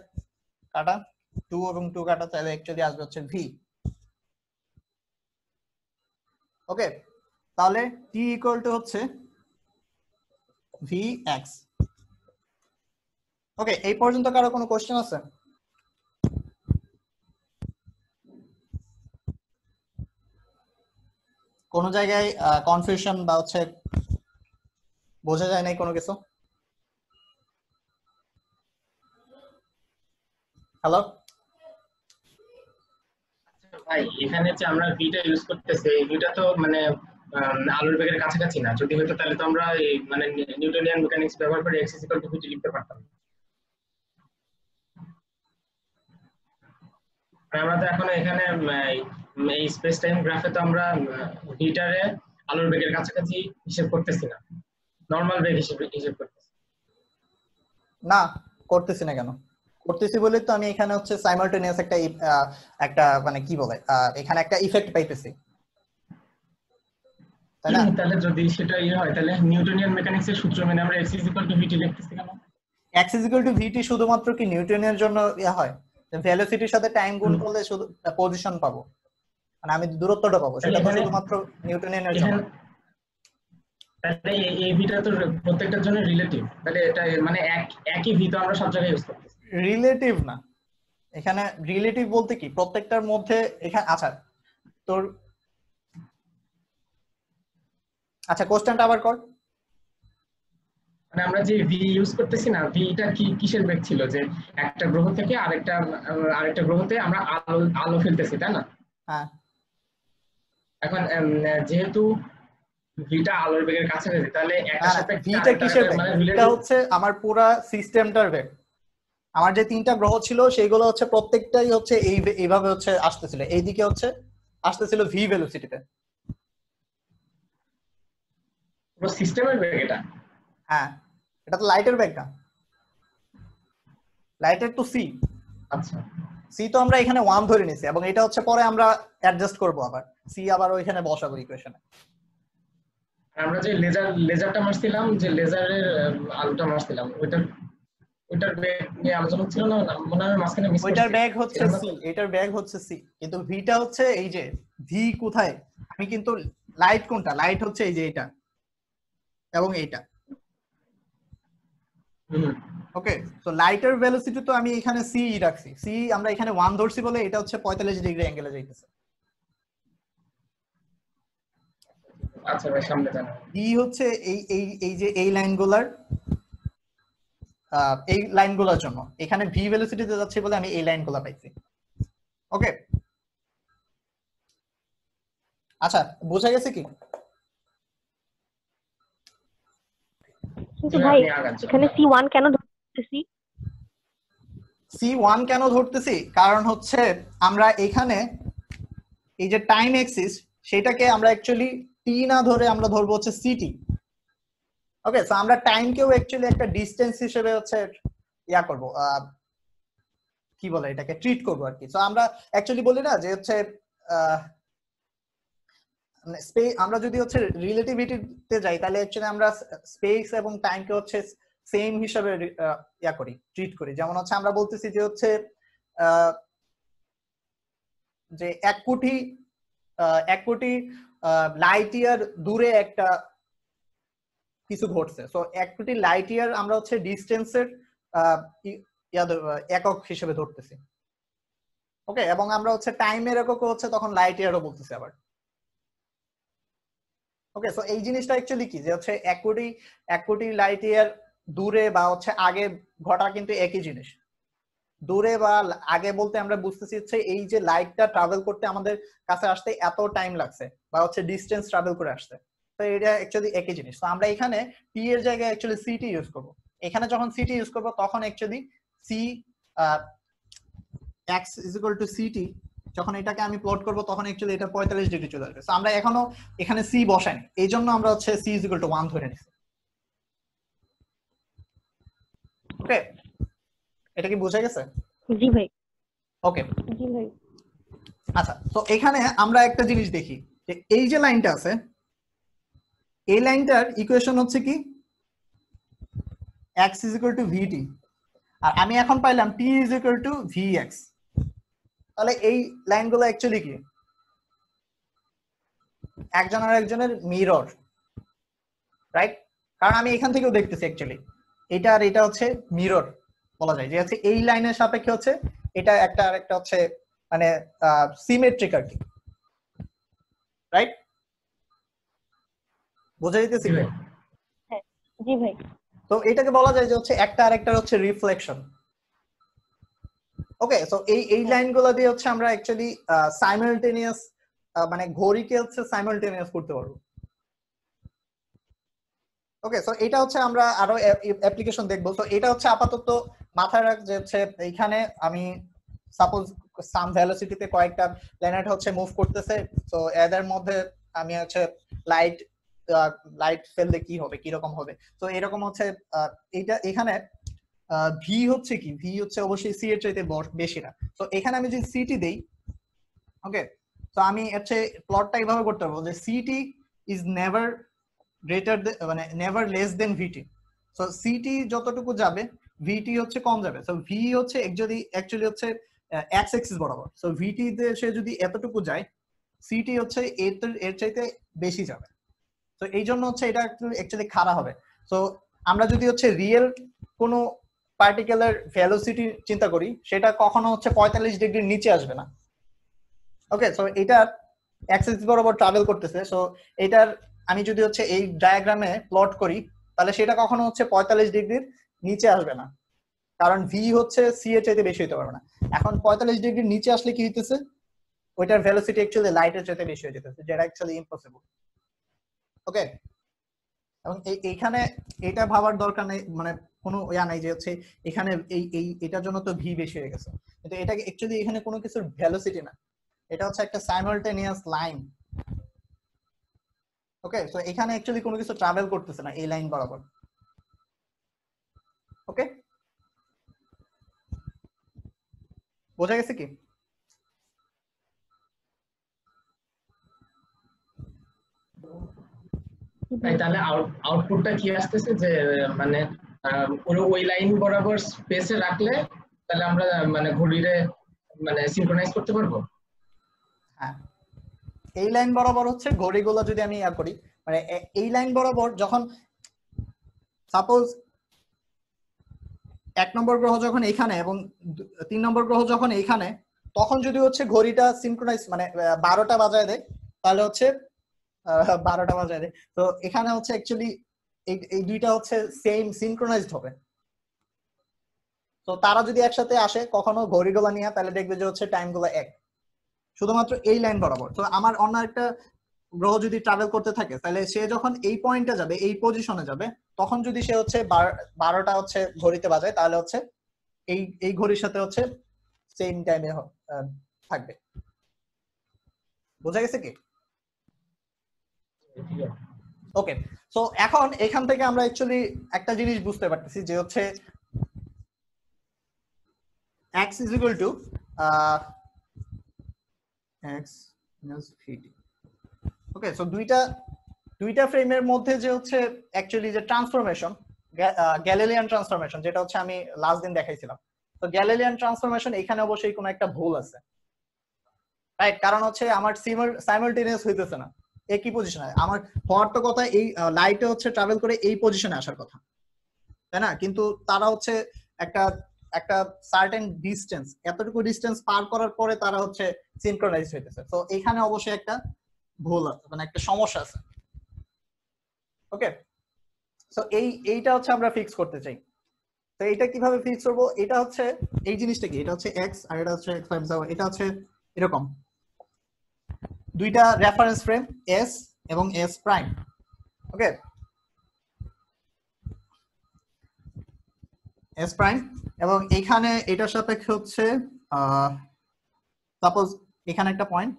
কাটা 2 এবং 2 কাটা, তাহলে অ্যাকচুয়ালি আসবে হচ্ছে v। ওকে, তাহলে t ইকুয়াল টু হচ্ছে vx। ওকে, এই পর্যন্ত কারো কোনো কোশ্চেন আছে? কোনো জায়গায় কনফিউশন বা হচ্ছে বোঝা যায় নাই কোনো কিছু? হ্যালো ভাই এখানে যে আমরা ভিটা ইউজ করতেছি, এই ভিটা তো মানে আলোর বেগের কাছাকাছি না। যদি হতো তাহলে তো আমরা এই মানে নিউটনিয়ান মেকানিক্স ব্যবহার করে x ইকুয়াল টু ভিটি লিখতে পারতাম। আর আমরা তো এখন এখানে এই স্পেস টাইম গ্রাফে তো আমরা ভিটারে আলোর বেগের কাছাকাছি হিসেব করতেছি না, নরমাল বেগ হিসেব করতেছি। না, করতেছি না কেন? করতেছি বলে তো আমি এখানে হচ্ছে সাইমালটেনিয়াস একটা মানে কি বলে এখানে একটা ইফেক্ট পাইতেছি, তাই না? তাহলে যদি সেটা হয় তাহলে নিউটনিয়ান মেকানিক্স এর সূত্র মেনে আমরা x ইকুয়াল টু ভিটি লিখতেছি কেন? x ইকুয়াল টু vt শুধুমাত্র কি নিউটনের জন্য হয়? ভেলোসিটির সাথে টাইম গুণ করলে শুধু পজিশন পাবো, মানে আমি দূরত্বটা পাবো, সেটা তো শুধুমাত্র নিউটনিয়ানের জন্য। তাহলে এই ভিটা তো প্রত্যেকটার জন্য রিলেটিভ, তাহলে এটা মানে একই ভি তো আমরা সব জায়গায় ইউজ করতেছি। রিলেটিভ না, এখানে রিলেটিভ বলতে কি প্রত্যেকটার মধ্যে এখানে আচ্ছা তোর আচ্ছা কোশ্চেনটা আবার কর। মানে আমরা যে ভি ইউজ করতেছি না, ভিটা কি কিসের বেগ ছিল যে একটা গ্রহ থেকে আরেকটা গ্রহতে আমরা আলো ফেলতেছি, তাই না? হ্যাঁ, এখন যেহেতু ভিটা আলোর বেগের কাছাকাছি, তাহলে একটা সাথে ভিটা কিসের বেগ? মানে ভিটা হচ্ছে আমার পুরা সিস্টেমটার বেগ। আমার যে 3টা গ্রহ ছিল সেইগুলো হচ্ছে প্রত্যেকটাই হচ্ছে এইভাবে হচ্ছে আসতেছিল, এইদিকে হচ্ছে আসতেছিল ভি ভেলোসিটিতে। পুরো সিস্টেমের বেগ এটা। হ্যাঁ, এটা তো লাইটের বেগ না, লাইটের তো সি। আচ্ছা, সি তো আমরা এখানে 1 ধরে নিছি এবং এটা হচ্ছে পরে আমরা অ্যাডজাস্ট করব, আবার সি আবার ওইখানে বসাবো ইকুয়েশনে। আমরা যে লেজারটা মারছিলাম, যে লেজারের আলোটা মারছিলাম, ওইটার বেগ নিয়ে আলোচনা ছিল না, মনে হয় মাঝখানে মিস করছি। ওইটার ব্যাগ হচ্ছে সি, এটার ব্যাগ হচ্ছে সি, কিন্তু ভিটা হচ্ছে এই যে ভি কোথায়, আমি কিন্তু লাইট কোনটা, লাইট হচ্ছে এই যে এটা এবং এইটা। ওকে, তো লাইটের ভেলোসিটি তো আমি এখানে সি রাখছি, সি আমরা এখানে 1 ধরছি বলে এটা হচ্ছে 45 ডিগ্রি অ্যাঙ্গেলে যাইতেছে। আচ্ছা ভাই, সামনে জানা। ই হচ্ছে এই যে এই লাইনগুলোর জন্য এখানে ভি ভেলোসিটিতে যাচ্ছে বলে আমি এই লাইনগুলো পাইছি। ওকে, আচ্ছা বোঝা গেছে কি? কিন্তু ভাই এখানে C1 কেন ধরতেছি? C1 কেন ধরতেছি, কারণ হচ্ছে আমরা এখানে এই যে টাইম এক্সিস সেটাকে আমরা অ্যাকচুয়ালি টি না ধরে আমরা ধরবো হচ্ছে সিটি। ওকে, সো আমরা টাইমকেও অ্যাকচুয়ালি একটা ডিসটেন্স হিসেবে হচ্ছে ইয়া করব, কি বলে এটাকে ট্রিট করবো আর কি। সো আমরা অ্যাকচুয়ালি বলি না যে হচ্ছে আমরা যদি হচ্ছে রিলেটিভিটিতে যাই তাহলে অ্যাকচুয়ালি আমরা স্পেস এবং টাইমকে হচ্ছে সেম হিসাবে ইয়া করি, ট্রিট করি। যেমন হচ্ছে আমরা বলতেছি যে হচ্ছে যে 1 কোটি লাইট ইয়ার দূরে একটা কিছু ঘটছে। সো 1 কোটি লাইট ইয়ার আমরা হচ্ছে ডিস্টেন্সের একক হিসেবে ধরতেছি। ওকে, এবং আমরা হচ্ছে টাইমের একক হচ্ছে তখন লাইট ইয়ারও বলতেছি আবার। ওকে, সো এই জিনিসটা অ্যাকচুয়ালি কি যে হচ্ছে 1 কোটি লাইট ইয়ার দূরে বা হচ্ছে আগে ঘটা কিন্তু একই জিনিস। দূরে বা আগে বলতে আমরা বুঝতেছি হচ্ছে এই যে লাইটটা ট্রাভেল করতে আমাদের কাছে আসতে এত টাইম লাগছে বা হচ্ছে ডিস্টেন্স ট্রাভেল করে আসতে, তো এটা অ্যাকচুয়ালি একই জিনিস। তো আমরা এখানে টি এর জায়গায় অ্যাকচুয়ালি সিটি ইউজ করব। এখানে যখন সিটি ইউজ করব তখন actually C X is equal to CT, যখন এটাকে আমি প্লট করব তখন অ্যাকচুয়ালি এটা 45 ডিগ্রি চলে আসবে। সো আমরা এখনো এখানে সি বসাইনি, এই জন্য আমরা হচ্ছে সি ইজ ইকুয়াল টু 1 ধরে নিছি। ওকে, এটা কি বোঝা গেছে? জি ভাই। ওকে, জি ভাই। আচ্ছা, তো এখানে আমরা একটা জিনিস দেখি যে এই যে লাইনটা আছে, এই লাইনটার ইকুয়েশন হচ্ছে কি x is equal to vt, আর আমি এখন পাইলাম t is equal to vx। তাহলে এই লাইনগুলো অ্যাকচুয়ালি কি একজন আর একজনের মিরর, রাইট? কারণ আমি এখান থেকেও দেখতেছি অ্যাকচুয়ালি এটা আর এটা হচ্ছে মিরর বলা যায়, যে হচ্ছে এই লাইনের সাপেক্ষে হচ্ছে এটা একটা আর একটা হচ্ছে মানে সিমেট্রিক আর কি, রাইট? বোঝা যাইতেছে? হ্যাঁ জি ভাই। তো এটাকে বলা যায় যে হচ্ছে একটা আরেকটার হচ্ছে রিফ্লেকশন। ওকে, সো এই লাইনগুলো দিয়ে হচ্ছে আমরা অ্যাকচুয়ালি সাইমালটেনিয়াস মানে ঘড়িকে হচ্ছে সাইমালটেনিয়াস করতে পারবো। ওকে, সো এটা হচ্ছে আমরা আরো অ্যাপ্লিকেশন দেখবো। তো এটা হচ্ছে আপাতত মাথায় রাখ যে হচ্ছে এইখানে আমি সাপোজ সাম ভেলোসিটিতে কয়েকটা প্ল্যানেট হচ্ছে মুভ করতেছে, তো এদের মধ্যে আমি হচ্ছে লাইট ফেললে কি হবে, কি রকম হবে। তো এরকম হচ্ছে এইটা এখানে ভি হচ্ছে কি, ভি হচ্ছে অবশ্যই সি এর চাইতে বেশি না। তো এখানে আমি যদি সিটি দেই, ওকে, তো আমি হচ্ছে প্লটটা এইভাবে করতে পারবো যে সিটি ইজ নেভার গ্রেটার মানে নেভার লেস দেন ভিটি। সো সিটি যতটুকু যাবে ভিটি হচ্ছে কম যাবে। সো ভি হচ্ছে যদি অ্যাকচুয়ালি হচ্ছে এক্স এক্সিস বরাবর, সো ভিটি তে সে যদি এতটুকু যায় সিটি হচ্ছে এর চাইতে বেশি যাবে। তো এই জন্য হচ্ছে এটা অ্যাকচুয়ালি খাড়া হবে। সো আমরা যদি হচ্ছে রিয়েল কোনো পার্টিকুলার ভেলোসিটি চিন্তা করি সেটা কখনো হচ্ছে 45 ডিগ্রির নিচে আসবে না। ওকে, সো এটা অ্যাক্সিস বরাবর ট্রাভেল করতেছে। সো এটার আমি যদি হচ্ছে এই ডায়াগ্রামে প্লট করি তাহলে সেটা কখনো হচ্ছে 45 ডিগ্রির নিচে আসবে না, কারণ ভি হচ্ছে সি এর চাইতে বেশি হতে পারবে না। এখন 45 ডিগ্রির নিচে আসলে কি হইতেছে, ওইটার ভেলোসিটি অ্যাকচুয়ালি লাইটের চাইতে বেশি হয়ে যেতেছে, যেটা অ্যাকচুয়ালি ইম্পসিবল। ওকে, এবং এইখানে এটা ভাবার দরকার নেই, মানে কোনো ইয়া নাই যে হচ্ছে এখানে এই এটার জন্য তো ভি বেশি হয়ে গেছে, কিন্তু এটা অ্যাকচুয়ালি এখানে কোনো কিছুর ভেলোসিটি না, এটা হচ্ছে একটা সাইমালটেনিয়াস লাইন। ওকে, সো এখানে অ্যাকচুয়ালি কোনো কিছু ট্রাভেল করতেছে না এই লাইন বরাবর। ওকে, বোঝা গেছে কি? তাহলে আউটপুটটা কি আসতেছে যে মানে পুরো ওই লাইন বরাবর স্পেসে রাখলে তাহলে আমরা মানে ঘড়িরে মানে সিনক্রোনাইজ করতে পারবো। হ্যাঁ, এই লাইন বরাবর হচ্ছে ঘড়িগুলো যদি আমি ইয়া করি, মানে এই লাইন বরাবর যখন সাপোজ 1 নম্বর গ্রহ যখন এখানে এবং 3 নম্বর গ্রহ যখন এইখানে, তখন যদি হচ্ছে ঘড়িটা সিনক্রোনাইজ মানে 12টা বাজায় দেয় তাহলে হচ্ছে 12টা বাজায় দেয়, তো এখানে হচ্ছে অ্যাকচুয়ালি এই দুইটা হচ্ছে সেম সিনক্রোনাইজড হবে। তো তারা যদি একসাথে আসে কখনো ঘড়িগুলো নিয়ে, তাহলে দেখবে যে হচ্ছে টাইম গুলো এক, শুধুমাত্র এই লাইন বরাবর। তো আমার অন্য একটা গ্রহ যদি ট্রাভেল করতে থাকে তাহলে সে যখন এই পয়েন্টে যাবে, এই পজিশনে যাবে, তখন যদি সে হচ্ছে 12টা হচ্ছে ঘড়িতে বাজায় তাহলে হচ্ছে এই ঘড়ির সাথে হচ্ছে সেম টাইমে থাকবে। বোঝা গেছে কি? ওকে, সো এখন এখান থেকে আমরা অ্যাকচুয়ালি একটা জিনিস বুঝতে পারতেছি যে হচ্ছে x is equal to x minus vt। Okay, so দুইটা ফ্রেমের মধ্যে যে হচ্ছে অ্যাকচুয়ালি যে ট্রান্সফরমেশন, গ্যালিলিয়ান ট্রান্সফরমেশন, যেটা হচ্ছে আমি লাস্ট দিন দেখাইছিলাম, তো গ্যালিলিয়ান ট্রান্সফরমেশন এখানে অবশ্যই কোনো একটা ভুল আছে, রাইট? কারণ হচ্ছে আমার সাইমালটেনিয়াস হইতেছে না, একই পজিশনে। আমার হওয়ার তো কথা এই লাইটে হচ্ছে ট্রাভেল করে এই পজিশনে আসার কথা, তাই না? কিন্তু তারা হচ্ছে একটা একটা সার্টেন ডিস্টেন্স, এতটুকু ডিস্টেন্স পার করার পরে তারা হচ্ছে সিনক্রোনাইজ হইতেছে। তো এখানে অবশ্যই একটা ভুল আছে, মানে একটা সমস্যা আছে। ওকে, সো এইটা হচ্ছে আমরা ফিক্স করতে চাই। তো এটা কিভাবে ফিক্স করব? এটা হচ্ছে এই জিনিসটা কি, এটা হচ্ছে x আর এটা হচ্ছে x5, এটা হচ্ছে এরকম দুইটা রেফারেন্স ফ্রেম s এবং s প্রাইম। ওকে, s প্রাইম, এবং এখানে এটার সাপেক্ষে হচ্ছে সাপোজ এখানে একটা পয়েন্ট,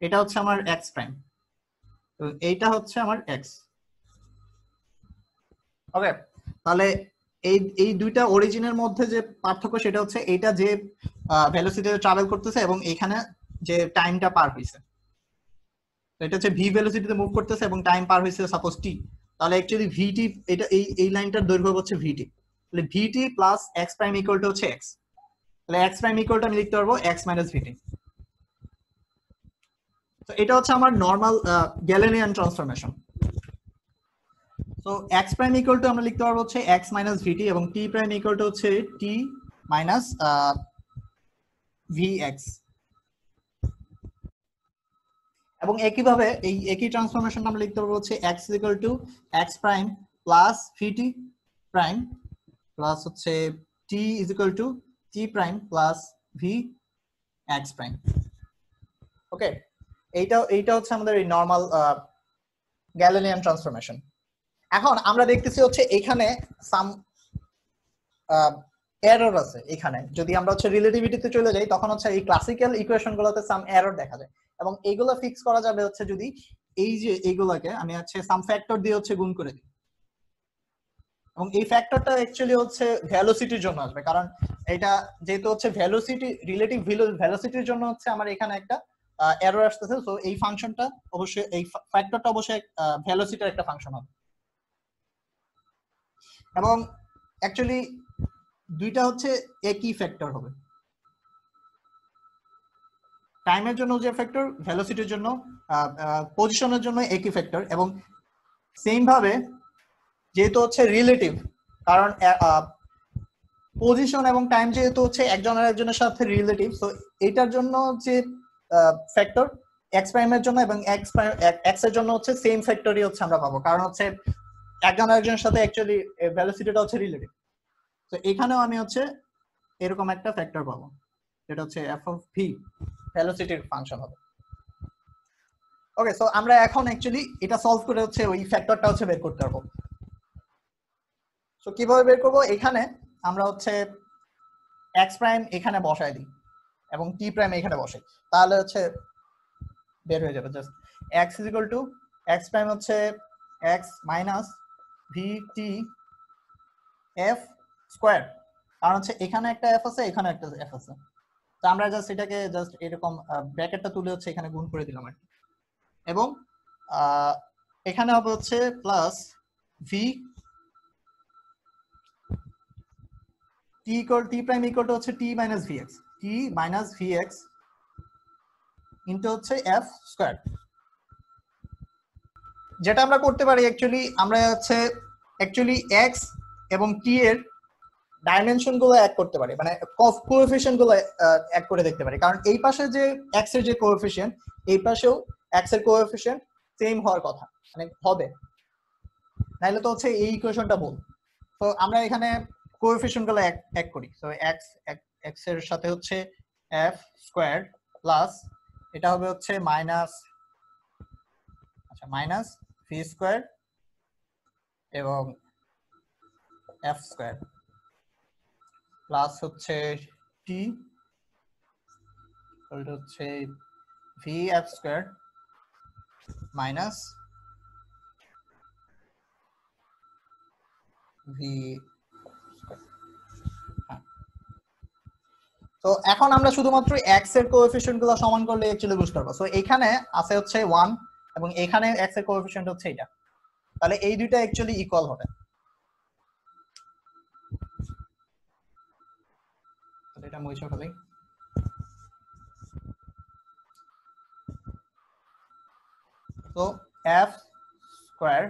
এটা হচ্ছে আমার x প্রাইম, তো এইটা হচ্ছে আমার x। ওকে, তাহলে এই দুইটা অরিজিনের মধ্যে যে পার্থক্য সেটা হচ্ছে এইটা যে ভেলোসিটিতে ট্রাভেল করতেছে এবং এখানে যে টাইমটা পার হইছে, তো এটা হচ্ছে v ভেলোসিটিতে মুভ করতেছে এবং টাইম পার হইছে সাপোজ t। তাহলে অ্যাকচুয়ালি vt, এটা এই লাইনটার দৈর্ঘ্য হচ্ছে vt, তাহলে vt plus x prime equal to হচ্ছে x, তাহলে x প্রাইম ইকুয়াল টু আমি লিখতে পারবো x মাইনাস vt। তো এটা হচ্ছে আমার normal Galilean transformation. So x prime equal two আমরা লিখতে পারবো হচ্ছে x মাইনাস vt, এবং t প্রাইম ইকুয়াল টু হচ্ছে t মাইনাস vx। এবং একইভাবে এই একই ট্রান্সফরমেশন আমরা লিখতে পারবো হচ্ছে x equal to x prime plus vt prime plus হচ্ছে t is equal to t prime plus vx prime. Okay, এইটা হচ্ছে আমাদের এই নরমাল গ্যালিলিয়ান ট্রান্সফরমেশন। এখন আমরা দেখতেছি হচ্ছে এখানে সাম এরর আছে। এখানে যদি আমরা হচ্ছে রিলেটিভিটিতে চলে যাই তখন হচ্ছে এই ক্লাসিক্যাল ইকুয়েশন গুলোতে সাম এরর দেখা যায়, এবং এইগুলো ফিক্স করা যাবে হচ্ছে যদি এই যে এইগুলোকে আমি হচ্ছে সাম ফ্যাক্টর দিয়ে হচ্ছে গুণ করে দিই, এবং এই ফ্যাক্টরটা অ্যাকচুয়ালি হচ্ছে ভেলোসিটির জন্য আসবে, কারণ এটা যেহেতু হচ্ছে ভেলোসিটি, রিলেটিভ ভেলোসিটির জন্য হচ্ছে আমার এখানে একটা এরর আসতেছে। সো এই ফাংশনটা অবশ্যই, এই ফ্যাক্টরটা অবশ্যই ভেলোসিটির একটা ফাংশন হবে, এবং অ্যাকচুয়ালি দুইটা হচ্ছে একই ফ্যাক্টর হবে। টাইমের জন্য যে ফ্যাক্টর, ভেলোসিটির জন্য, পজিশনের জন্য একই ফ্যাক্টর, এবং সেম ভাবে যেহেতু হচ্ছে রিলেটিভ, কারণ পজিশন এবং টাইম যেহেতু হচ্ছে একজনের সাথে রিলেটিভ, সো এটার জন্য যে ফ্যাক্টর এক্স প্রাইমের জন্য এবং এক্স এর জন্য হচ্ছে সেম ফ্যাক্টরই হচ্ছে আমরা পাবো, কারণ হচ্ছে একজনের সাথে অ্যাকচুয়ালি ভেলোসিটিটা হচ্ছে রিলেটিভ। তো এখানেও আমি হচ্ছে এরকম একটা ফ্যাক্টর পাবো, যেটা হচ্ছে এফ অফ ভি, ভেলোসিটির ফাংশন হবে। ওকে, সো আমরা এখন অ্যাকচুয়ালি এটা সলভ করে হচ্ছে ওই ফ্যাক্টরটা হচ্ছে বের করতে পারবো। সো কিভাবে বের করবো? এখানে আমরা হচ্ছে এক্স প্রাইম এখানে বসায় দিই এবং টি প্রাইম এখানে বসাই, তাহলে হচ্ছে বের হয়ে যাবে just x is equal to x prime হচ্ছে x minus v t f square, কারণ হচ্ছে এখানে একটা এফ আছে, এখানে একটা এফ আছে, তো আমরা জাস্ট এটাকে জাস্ট এরকম ব্র্যাকেটটা তুলে হচ্ছে এখানে গুণ করে দিলাম আর কি, এবং এখানে হবে হচ্ছে plus V T equal T prime equal to হচ্ছে টি মাইনাস ভিএক্স, টি মাইনাস ভিএক্স ইনটু হচ্ছে এফ স্কয়ার। যেটা আমরা করতে পারি অ্যাকচুয়ালি, আমরা হচ্ছে অ্যাকচুয়ালি এক্স এবং টি এর ডাইমেনশন গুলো অ্যাড করতে পারি, মানে কোএফিশিয়েন্ট গুলো অ্যাড করে দেখতে পারি, কারণ এই পাশে যে এক্স এর যে কোএফিশিয়েন্ট, এই পাশেও এক্স এর কোএফিশিয়েন্ট সেম হওয়ার কথা, মানে হবে, নাইলে তো হচ্ছে এই ইকুয়েশনটা ভুল। তো আমরা এখানে কোএফিশিয়েন্ট গুলো অ্যাড করি। সো এক্স এর সাথে হচ্ছে এফ স্কয়ার প্লাস এটা হবে হচ্ছে মাইনাস, আচ্ছা মাইনাস ভি স্কয়ার এবং এফ স্কয়ার। প্লাস হচ্ছে টি হচ্ছে V F square minus V. তো এখন আমরা শুধুমাত্র x এর কোএফিসিয়েন্ট গুলো সমান করলে অ্যাকচুয়ালি বুঝতে পারবো। সো এখানে আছে হচ্ছে 1 এবং এখানে x এর কোএফিসিয়েন্ট হচ্ছে এটা, তাহলে এই দুইটা অ্যাকচুয়ালি ইকুয়াল হবে। তাহলে এটা মুছে ফেলি। তো f স্কয়ার,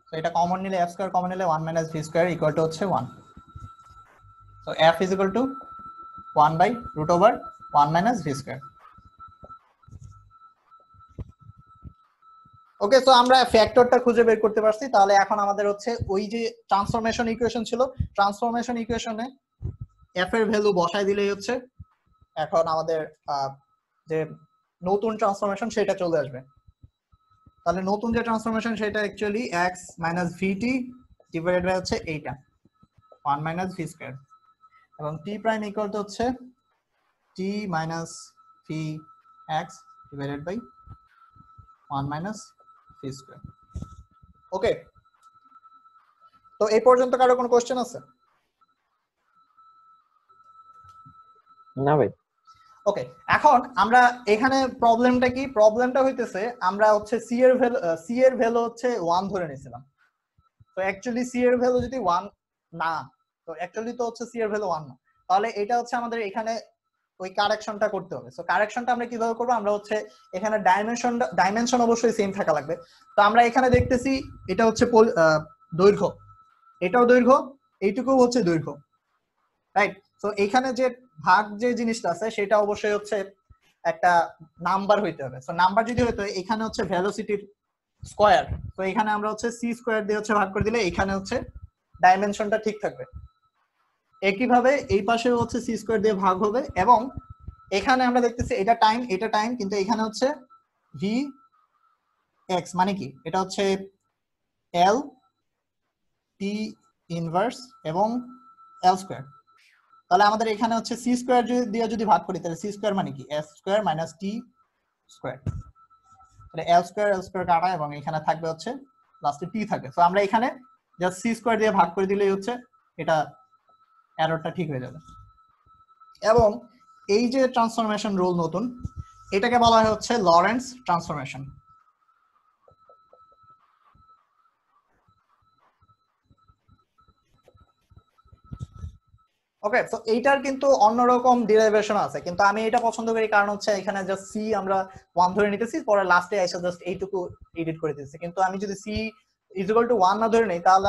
তো এটা কমন নিলে f স্কয়ার কমন নিলে 1 minus v square equal to হচ্ছে 1। তো f is equal to 1 by root over 1 minus v square. Okay, so আমরা ফ্যাক্টরটা খুঁজে বের করতে পারছি। তাহলে এখন আমাদের হচ্ছে ওই যে ট্রান্সফরমেশন ইকুয়েশন ছিল, ট্রান্সফরমেশন ইকুয়েশনে f এর ভ্যালু বসায় দিলেই হচ্ছে এখন আমাদের যে নতুন ট্রান্সফরমেশন সেটা চলে আসবে। তাহলে নতুন যে ট্রান্সফরমেশন সেটা actually x minus vt divided by হচ্ছে এইটা 1 মাইনাস ভি স্কয়ার, এবং t প্রাইম ইকুয়াল টু হচ্ছে t minus V x divided by 1 minus V square. Okay, তো এই পর্যন্ত কারো কোনো কোশ্চেন আছে? না ভাই। ওকে, এখন আমরা এখানে প্রবলেমটা কি, প্রবলেমটা হইতেছে আমরা হচ্ছে c এর ভ্যালু হচ্ছে 1 ধরে নিয়েছিলাম। তো অ্যাকচুয়ালি c এর ভ্যালু যদি 1 না, তো অ্যাকচুয়ালি তো হচ্ছে c এর ভ্যালু 1 না, তাহলে এটা হচ্ছে আমাদের এখানে ওই কারেকশনটা করতে হবে। সো কারেকশনটা আমরা কিভাবে করব, আমরা হচ্ছে এখানে ডাইমেনশন অবশ্যই সেম থাকা লাগবে। তো আমরা এখানে দেখতেছি এটা হচ্ছে দৈর্ঘ্য, এটাও দৈর্ঘ্য, এইটুকু হচ্ছে দৈর্ঘ্য, রাইট? সো এখানে যে ভাগ যে জিনিসটা আছে সেটা অবশ্যই হচ্ছে একটা নাম্বার হইতে হবে। সো নাম্বার যদি হইতো, এখানে হচ্ছে ভেলোসিটির স্কয়ার, তো এখানে আমরা হচ্ছে c স্কয়ার দিয়ে হচ্ছে ভাগ করে দিলে এখানে হচ্ছে ডাইমেনশনটা ঠিক থাকবে। একইভাবে এই পাশে হচ্ছে c স্কয়ার দিয়ে ভাগ হবে, এবং এখানে আমরা দেখতেছি এটা টাইম, কিন্তু এখানে হচ্ছে v x মানে কি, এটা হচ্ছে l t ইনভার্স এবং l স্কয়ার। তাহলে আমাদের এখানে হচ্ছে c স্কয়ার দিয়ে যদি ভাগ করি তাহলে c স্কয়ার মানে কি s square minus t square, তাহলে l স্কয়ার কাটা এবং এখানে থাকবে হচ্ছে লাস্টে t থাকবে। সো আমরা এখানে জাস্ট c স্কয়ার দিয়ে ভাগ করে দিলেই হচ্ছে এটা এররটা ঠিক হয়ে যাবে। এবং এই যে ট্রান্সফরমেশন রুল নতুন, এটাকে বলা হয় হচ্ছে লরেন্স ট্রান্সফরমেশন। ওকে, তো এইটার কিন্তু অন্যরকম ডেরিভেশন আছে, কিন্তু আমি এটা পছন্দ করি কারণ হচ্ছে এখানে জাস্ট c আমরা 1 ধরে নিতেছি, পরে লাস্টে এসে জাস্ট এইটুকু এডিট করে দিতেছি। কিন্তু আমি যদি c ইজ ইকুয়াল টু 1 না ধরে নেই তাহলে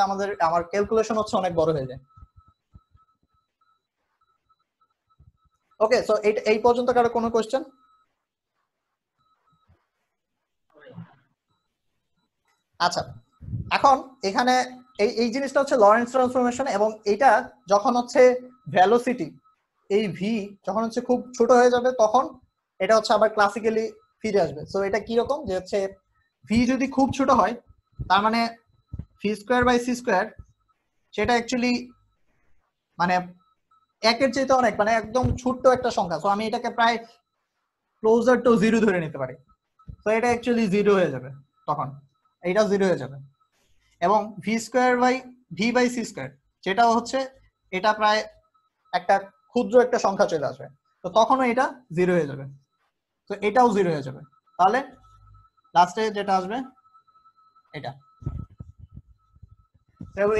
আমার ক্যালকুলেশন হচ্ছে অনেক বড় হয়ে যায়। ওকে, সো এই পর্যন্ত কারো কোনো কোশ্চেন? আচ্ছা, এখন এখানে এই জিনিসটা হচ্ছে লরেন্স ট্রান্সফরমেশন, এবং এটা যখন হচ্ছে ভেলোসিটি এই ভি যখন হচ্ছে খুব ছোট হয়ে যাবে তখন এটা হচ্ছে আবার ক্লাসিক্যালি ফিরে আসবে। সো এটা কি রকম, যে হচ্ছে ভি যদি খুব ছোট হয় তার মানে V square by C square সেটা অ্যাকচুয়ালি মানে একের চাইতে অনেক মানে একদম ছোট্ট একটা সংখ্যা। সো আমি এটাকে প্রায় ক্লোজার টু 0 ধরে নিতে পারি। তো এটা অ্যাকচুয়ালি 0 হয়ে যাবে, তখন এইটাও 0 হয়ে যাবে, এবং V square by V by C square যেটাও হচ্ছে এটা প্রায় একটা ক্ষুদ্র একটা সংখ্যা চলে আসবে, তো তখনও এটা 0 হয়ে যাবে। তো এটাও 0 হয়ে যাবে, তাহলে লাস্টে যেটা আসবে এটা।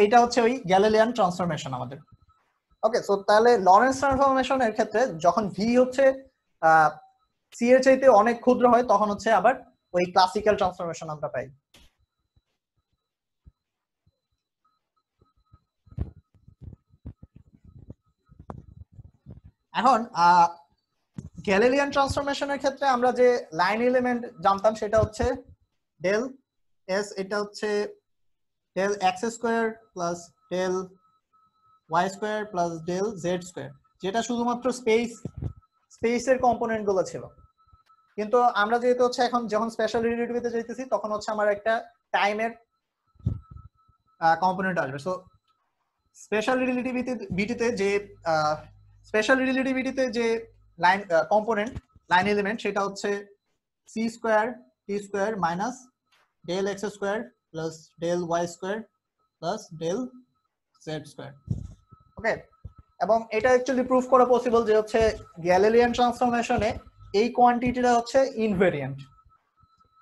এটা হচ্ছে ওই গ্যালিলিয়ান ট্রান্সফরমেশন আমাদের। ওকে, সো তাহলে লরেন্স ট্রান্সফরমেশনের ক্ষেত্রে যখন ভি হচ্ছে সি এর চাইতে অনেক ক্ষুদ্র হয় তখন হচ্ছে আবার ওই ক্লাসিক্যাল ট্রান্সফরমেশন আমরা পাই। এখন গ্যালিলিয়ান ট্রান্সফরমেশনের ক্ষেত্রে আমরা যে লাইন এলিমেন্ট জানতাম সেটা হচ্ছে ডেল এস, এটা হচ্ছে del X square plus del Y square plus del Z square, যেটা শুধুমাত্র স্পেসের কম্পোনেন্ট গুলো ছিল। কিন্তু আমরা যেহেতু হচ্ছে এখন যখন স্পেশাল রিলেটিভিটিতে যাইতেছি তখন হচ্ছে আমার একটা টাইমের কম্পোনেন্ট আসবে। সো স্পেশাল রিলেটিভিটিতে যে লাইন কম্পোনেন্ট লাইন এলিমেন্ট সেটা হচ্ছে c square t square minus del x square plus del y square plus del z square. Okay, এবং এটা অ্যাকচুয়ালি প্রুফ করা পসিবল যে হচ্ছে গ্যালিলিয়ান ট্রান্সফরমেশনে এই কোয়ান্টিটিটা হচ্ছে ইনভেরিয়েন্ট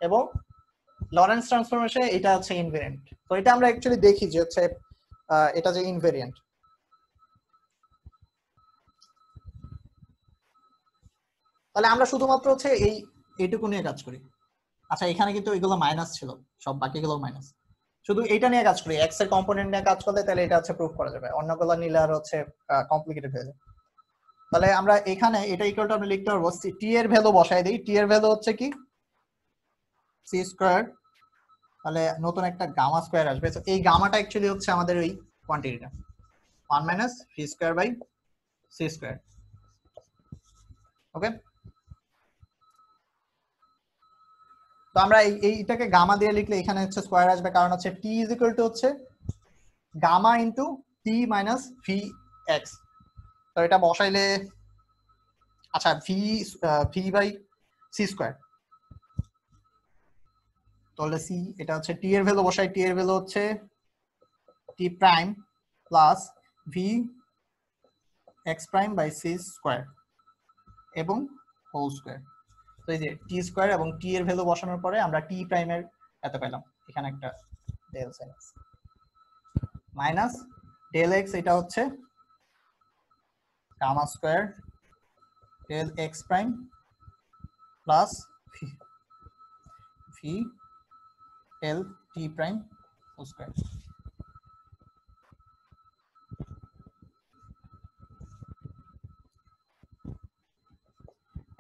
এবং লরেন্স ট্রান্সফরমেশনে এটা হচ্ছে ইনভেরিয়েন্ট। তো এটা আমরা অ্যাকচুয়ালি দেখি যে হচ্ছে এটা যে ইনভেরিয়েন্ট। তাহলে আমরা শুধুমাত্র হচ্ছে এইটুকু নিয়ে কাজ করি। আচ্ছা, এখানে কিন্তু এগুলো মাইনাস ছিল, সব বাকিগুলো মাইনাস, শুধু এইটা নিয়ে কাজ করি, এক্স এর কম্পোনেন্ট নিয়ে কাজ করলে তাহলে এটা হচ্ছে প্রুফ করা যাবে, অন্যগুলো নিলে আর হচ্ছে কমপ্লিকেটেড হয়ে যায়। তাহলে আমরা এখানে এটা ইকুয়াল টু আমরা লিখতে পারবো টি এর ভ্যালু বসাই দিই। টি এর ভ্যালু হচ্ছে কি সি স্কয়ার, তাহলে নতুন একটা গামা স্কয়ার আসবে। তো এই গামাটা অ্যাকচুয়ালি হচ্ছে আমাদের ওই কোয়ান্টিটিটা 1 minus V square by C square. Okay, তো আমরা এইটাকে গামা দিয়ে লিখলে এখানে হচ্ছে স্কয়ার আসবে, কারণ হচ্ছে টি ইজ ইকুয়াল টু হচ্ছে gamma into T minus V X. তো এটা বসাইলে আচ্ছা ভি বাই সি স্কয়ার, তাহলে সি এটা হচ্ছে টি এর ভ্যালু বসাই, টি এর ভ্যালু হচ্ছে t prime plus v x prime by C square এবং হোল স্কয়ার। তো এই যে টি স্কয়ার এবং টি এর ভ্যালু বসানোর পরে আমরা টি প্রাইমের এত পেলাম, এখানে একটা ডেল সাইন আছে মাইনাস ডেল এক্স, এটা হচ্ছে gamma square del x prime plus v l t prime whole square.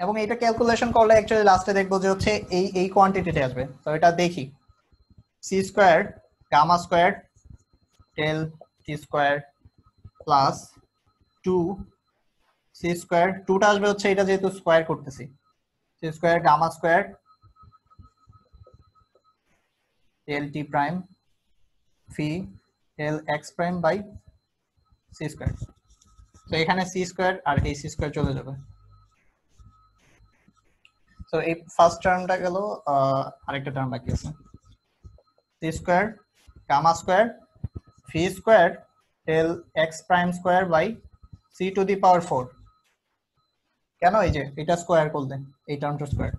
এবং এটা ক্যালকুলেশন করলে অ্যাকচুয়ালি লাস্টে দেখবো যে হচ্ছে এই কোয়ান্টিটিতে আসবে। তো এটা দেখি, C square gamma square del T square plus 2 C square, 2টা আসবে হচ্ছে এটা যেহেতু স্কয়ার করতেছি, C square gamma square del T prime V del x prime by C square. তো এখানে সি স্কয়ার আর এই সি স্কয়ার চলে যাবে। তো এই ফার্স্ট টার্মটা গেল, আরেকটা টার্ম বাকি আছে, c square gamma square v square del x prime square by c to the power 4। কেন? এই যে এটা স্কয়ার করলে এই টার্মটা স্কয়ার,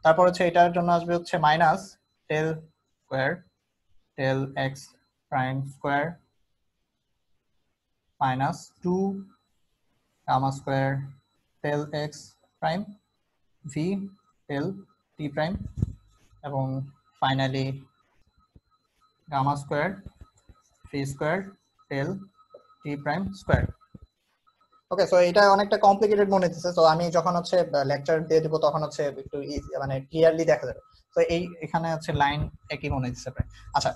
তারপর হচ্ছে এটার জন্য আসবে হচ্ছে minus del square del x prime square minus 2 gamma square del x prime V del টি প্রাইম এবং finally gamma square v square del টি প্রাইম স্কয়ার। ওকে, সো এটা অনেকটা কমপ্লিকেটেড মনে হচ্ছে, তো আমি যখন হচ্ছে লেকচার দিয়ে দিব তখন হচ্ছে একটু মানে ক্লিয়ারলি দেখা যাবে। তো এখানে হচ্ছে লাইন একই মনে হচ্ছে প্রায়। আচ্ছা,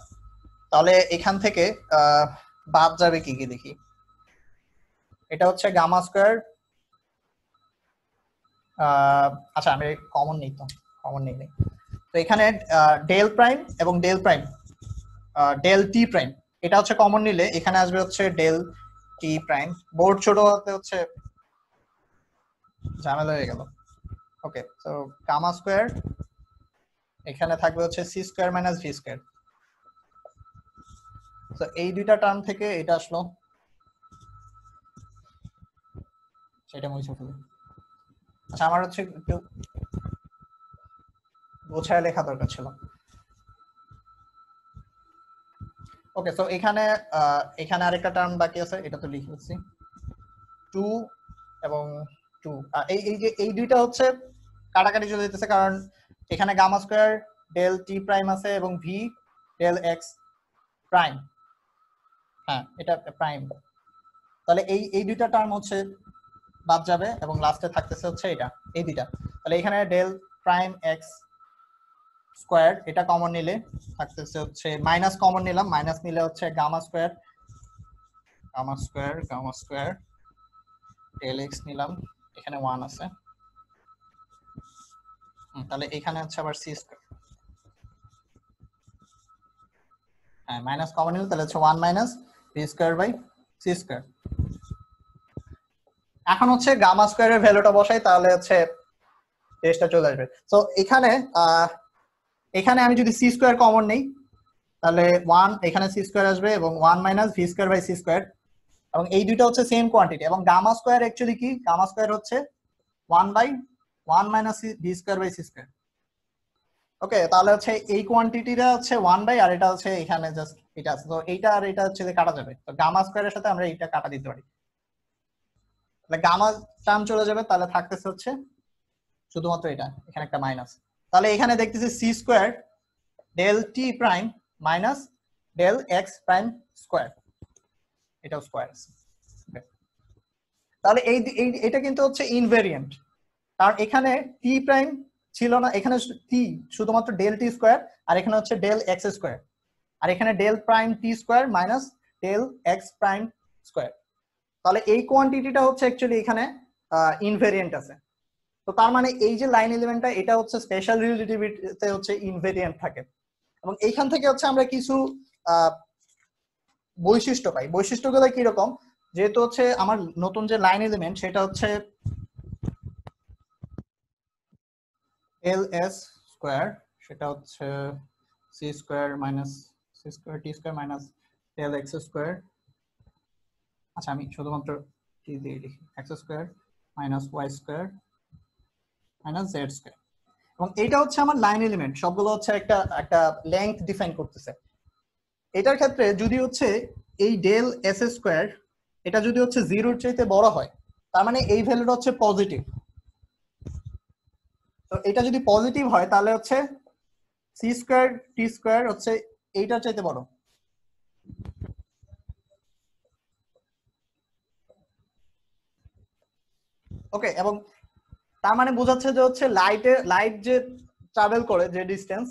তাহলে এখান থেকে বাদ যাবে কি কি দেখি। এটা হচ্ছে গামা স্কয়ার, আচ্ছা আমি কমন নেই, তো কমন নেই। তো এখানে ডেল প্রাইম এবং ডেল প্রাইম ডেল টি প্রাইম এটা হচ্ছে কমন নিলে এখানে আসবে হচ্ছে ডেল টি প্রাইম। বোর্ড ছোট হতে হচ্ছে ঝামেলা হয়ে গেল। ওকে, তো গামা স্কয়ার এখানে থাকবে হচ্ছে C square minus V square. তো এই দুইটা টার্ম থেকে এটা আসলো, সেটা মুছে ফেলি। আচ্ছা, আমার হচ্ছে একটু গোছায় লেখা দরকার ছিল। ওকে, সো এখানে আরেকটা টার্ম বাকি আছে, এটা তো লিখে দিচ্ছি 2 এবং 2। এই যে এই দুইটা হচ্ছে কাটাকাটি চলে যেতেছে, কারণ এখানে গামা স্কয়ার ডেল টি প্রাইম আছে এবং ভি ডেল এক্স প্রাইম, হ্যাঁ এটা প্রাইম। তাহলে এই দুইটা টার্ম হচ্ছে বাদ যাবে এবং লাস্টে থাকতেছে হচ্ছে এটা, এই দুইটা। তাহলে এখানে ডেল প্রাইম এক্স স্কয়ার এটা কমন নিলে থাকতেছে হচ্ছে মাইনাস, কমন নিলাম, মাইনাস নিলে হচ্ছে গামা স্কয়ার ডেল এক্স নিলাম, এখানে 1 আছে, তাহলে এখানে হচ্ছে আবার সি স্কয়ার, হ্যাঁ মাইনাস কমন নিলে তাহলে হচ্ছে 1 minus V square by C square. এখন হচ্ছে গামা স্কয়ারের ভ্যালুটা বসাই, তাহলে হচ্ছে টেস্টটা চলে আসবে। সো এখানে আমি যদি সি স্কয়ার কমন নেই, তাহলে 1 এখানে সি স্কয়ার আসবে এবং 1 minus V square by C square, এবং এই দুইটা হচ্ছে সেম কোয়ান্টিটি। এবং গামা স্কয়ার অ্যাকচুয়ালি কি, গামা স্কয়ার হচ্ছে 1 by 1 minus V square by C square. Okay, তাহলে হচ্ছে এই কোয়ান্টিটিটা হচ্ছে 1 বাই, আর এটা হচ্ছে এখানে জাস্ট এটা আছে, তো এইটা আর এটা হচ্ছে যে কাটা যাবে, তো গামা স্কয়ারের সাথে আমরা এইটা কাটা দিতে পারি, তাহলে গামা টার্ম চলে যাবে, তাহলে থাকতেছে হচ্ছে শুধুমাত্র এটা, এখানে একটা মাইনাস। তাহলে এখানে দেখতেছি সি স্কয়ার ডেল টি prime minus del x prime square, এটাও স্কয়ার আছে। তাহলে এটা কিন্তু হচ্ছে ইনভেরিয়েন্ট, কারণ এখানে টি প্রাইম ছিল না, এখানে টি শুধুমাত্র ডেল টি স্কয়ার, আর এখানে হচ্ছে ডেল এক্স স্কয়ার, আর এখানে del prime t square minus del x prime square. তাহলে এই কোয়ান্টিটিটা হচ্ছে অ্যাকচুয়ালি এখানে ইনভেরিয়েন্ট আছে। তো তার মানে এই যে লাইন এলিমেন্টটা, এটা হচ্ছে স্পেশাল রিলেটিভিটিতে হচ্ছে ইনভেরিয়েন্ট থাকে, এবং এইখান থেকে হচ্ছে আমরা কিছু বৈশিষ্ট্য পাই। বৈশিষ্ট্যগুলো কিরকম, যেহেতু হচ্ছে আমার নতুন যে লাইন এলিমেন্ট সেটা হচ্ছে এল এস স্কয়ার, সেটা হচ্ছে C square minus c square t square minus l x square. আচ্ছা, আমি শুধুমাত্র টি দিয়ে লিখি, x square minus y square minus z square. এবং এটা হচ্ছে আমার লাইন এলিমেন্ট, সবগুলো হচ্ছে একটা একটা লেংথ ডিফাইন করতেছে। এটার ক্ষেত্রে যদি হচ্ছে এই ডেল এস স্কয়ার এটা যদি হচ্ছে 0-র চাইতে বড় হয়, তার মানে এই ভ্যালুটা হচ্ছে পজিটিভ। তো এটা যদি পজিটিভ হয়, তাহলে হচ্ছে সি স্কয়ার টি স্কয়ার হচ্ছে এইটার চাইতে বড়। ওকে, এবং তার মানে বোঝাচ্ছে যে হচ্ছে লাইট যে ট্রাভেল করে যে ডিসটেন্স,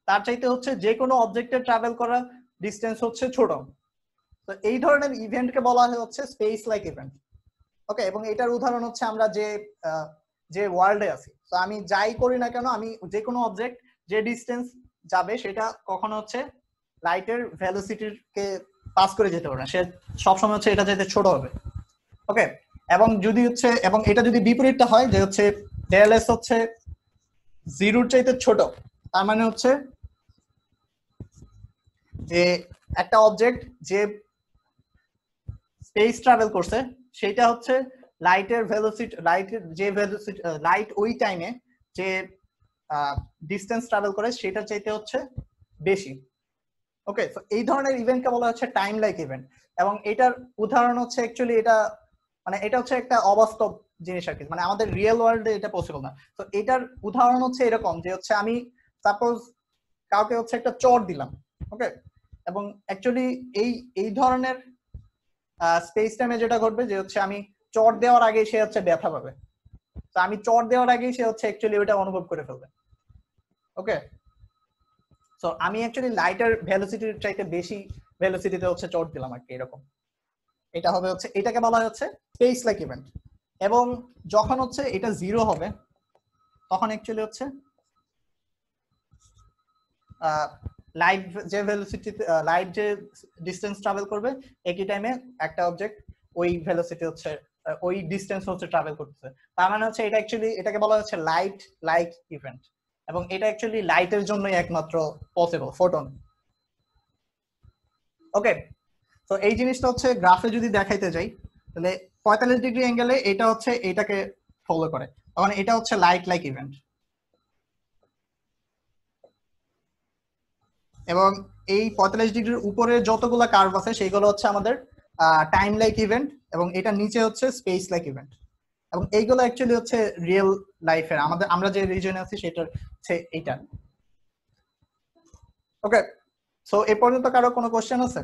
তার চাইতে হচ্ছে যে কোনো অবজেক্টের ট্রাভেল করা ডিসটেন্স হচ্ছে ছোট। তো এই ধরনের ইভেন্টকে বলা হয় হচ্ছে স্পেস লাইক ইভেন্ট। ওকে, এবং এটার উদাহরণ হচ্ছে আমরা যে ওয়ার্ল্ডে আছি, তো আমি যাই করি না কেন, আমি যে কোনো অবজেক্ট যে ডিসটেন্স যাবে সেটা কখনো হচ্ছে লাইটের ভেলোসিটিকে পাস করে যেতে পারে না, সে সবসময় হচ্ছে এটা চাইতে ছোট হবে। ওকে, এবং যদি হচ্ছে, এবং এটা যদি বিপরীতটা হয় যে হচ্ছে ডেল এস হচ্ছে 0-র চাইতে ছোট, তার মানে হচ্ছে যে একটা অবজেক্ট যে স্পেস ট্রাভেল করছে সেটা হচ্ছে লাইটের ভেলোসিটি, লাইট ওই টাইমে যে ডিসটেন্স ট্রাভেল করে সেটার চাইতে হচ্ছে বেশি। ওকে, তো এই ধরনের ইভেন্টকে বলা হচ্ছে টাইম লাইক ইভেন্ট, এবং এটার উদাহরণ হচ্ছে অ্যাকচুয়ালি এটা মানে এটা হচ্ছে একটা অবাস্তব জিনিস আর কি, মানে আমাদের রিয়েল ওয়ার্ল্ডে এটা পসিবল না। তো এটার উদাহরণ হচ্ছে এরকম যে হচ্ছে আমি সাপোজ কাউকে হচ্ছে একটা চড় দিলাম, ওকে, এবং অ্যাকচুয়ালি এই ধরনের স্পেস টাইমে যেটা ঘটবে যে হচ্ছে আমি চড় দেওয়ার আগে সে হচ্ছে ব্যথা পাবে, তো আমি চড় দেওয়ার আগেই সে হচ্ছে অ্যাকচুয়ালি ওটা অনুভব করে ফেলবে। ওকে, সো আমি অ্যাকচুয়ালি লাইটের ভেলোসিটির চাইতে বেশি ভেলোসিটিতে হচ্ছে চড় দিলাম আর কি, এরকম। এটা হবে হচ্ছে, এটাকে বলা হচ্ছে স্পেস লাইক ইভেন্ট। এবং যখন হচ্ছে এটা 0 হবে, তখন অ্যাকচুয়ালি হচ্ছে লাইট যে ভেলোসিটি, লাইট যে ডিসটেন্স ট্রাভেল করবে একই টাইমে একটা অবজেক্ট ওই ভেলোসিটি হচ্ছে ওই ডিসটেন্স হচ্ছে ট্রাভেল করতেছে, তার মানে হচ্ছে এটা অ্যাকচুয়ালি এটাকে বলা হচ্ছে লাইট লাইক ইভেন্ট, এবং এটা অ্যাকচুয়ালি লাইটের জন্যই একমাত্র পসিবল, ফোটন। ওকে, তো এই জিনিসটা হচ্ছে গ্রাফে যদি দেখাইতে যাই, তাহলে 45 ডিগ্রি অ্যাঙ্গেলে এটা হচ্ছে এটাকে ফলো করে, তখন এটা হচ্ছে লাইট লাইক ইভেন্ট। এবং এই 45 ডিগ্রির উপরে যতগুলো কার্ভ আছে সেগুলো হচ্ছে আমাদের টাইম লাইক ইভেন্ট, এবং এটা নিচে হচ্ছে স্পেস লাইক ইভেন্ট। এবং এইগুলো অ্যাকচুয়ালি হচ্ছে রিয়েল লাইফের আমরা যে রিজনে আছি সেটার হচ্ছে এইটা। ওকে, সো এ পর্যন্ত কারো কোনো কোশ্চেন আছে?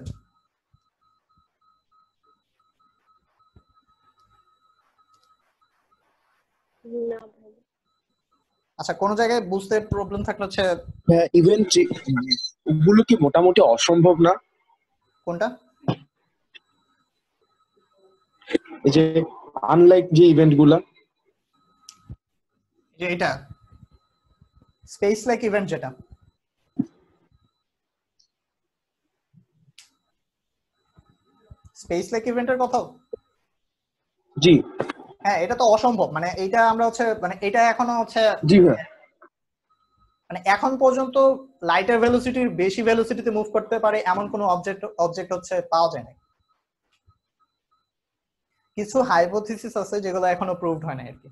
না ভাই। আচ্ছা, কোন জায়গায় বুঝতে প্রবলেম থাকলে হচ্ছে ইভেন্ট গুলো কি মোটামুটি অসম্ভব না? কোনটা? এই যে আনলাইক যে ইভেন্ট গুলা, যে এটা স্পেস লাইক ইভেন্ট যেটা, স্পেস লাইক ইভেন্টের কথা? জি হ্যাঁ, এটা তো অসম্ভব, মানে এটা আমরা হচ্ছে মানে এটা এখনো হচ্ছে জি ভাইয়া। মানে এখন পর্যন্ত লাইটের ভেলোসিটির বেশি ভেলোসিটিতে মুভ করতে পারে এমন কোনো অবজেক্ট হচ্ছে পাওয়া যায় না। কিছু হাইপোথিসিস আছে যেগুলো এখনো প্রুভড হয় না আর কি।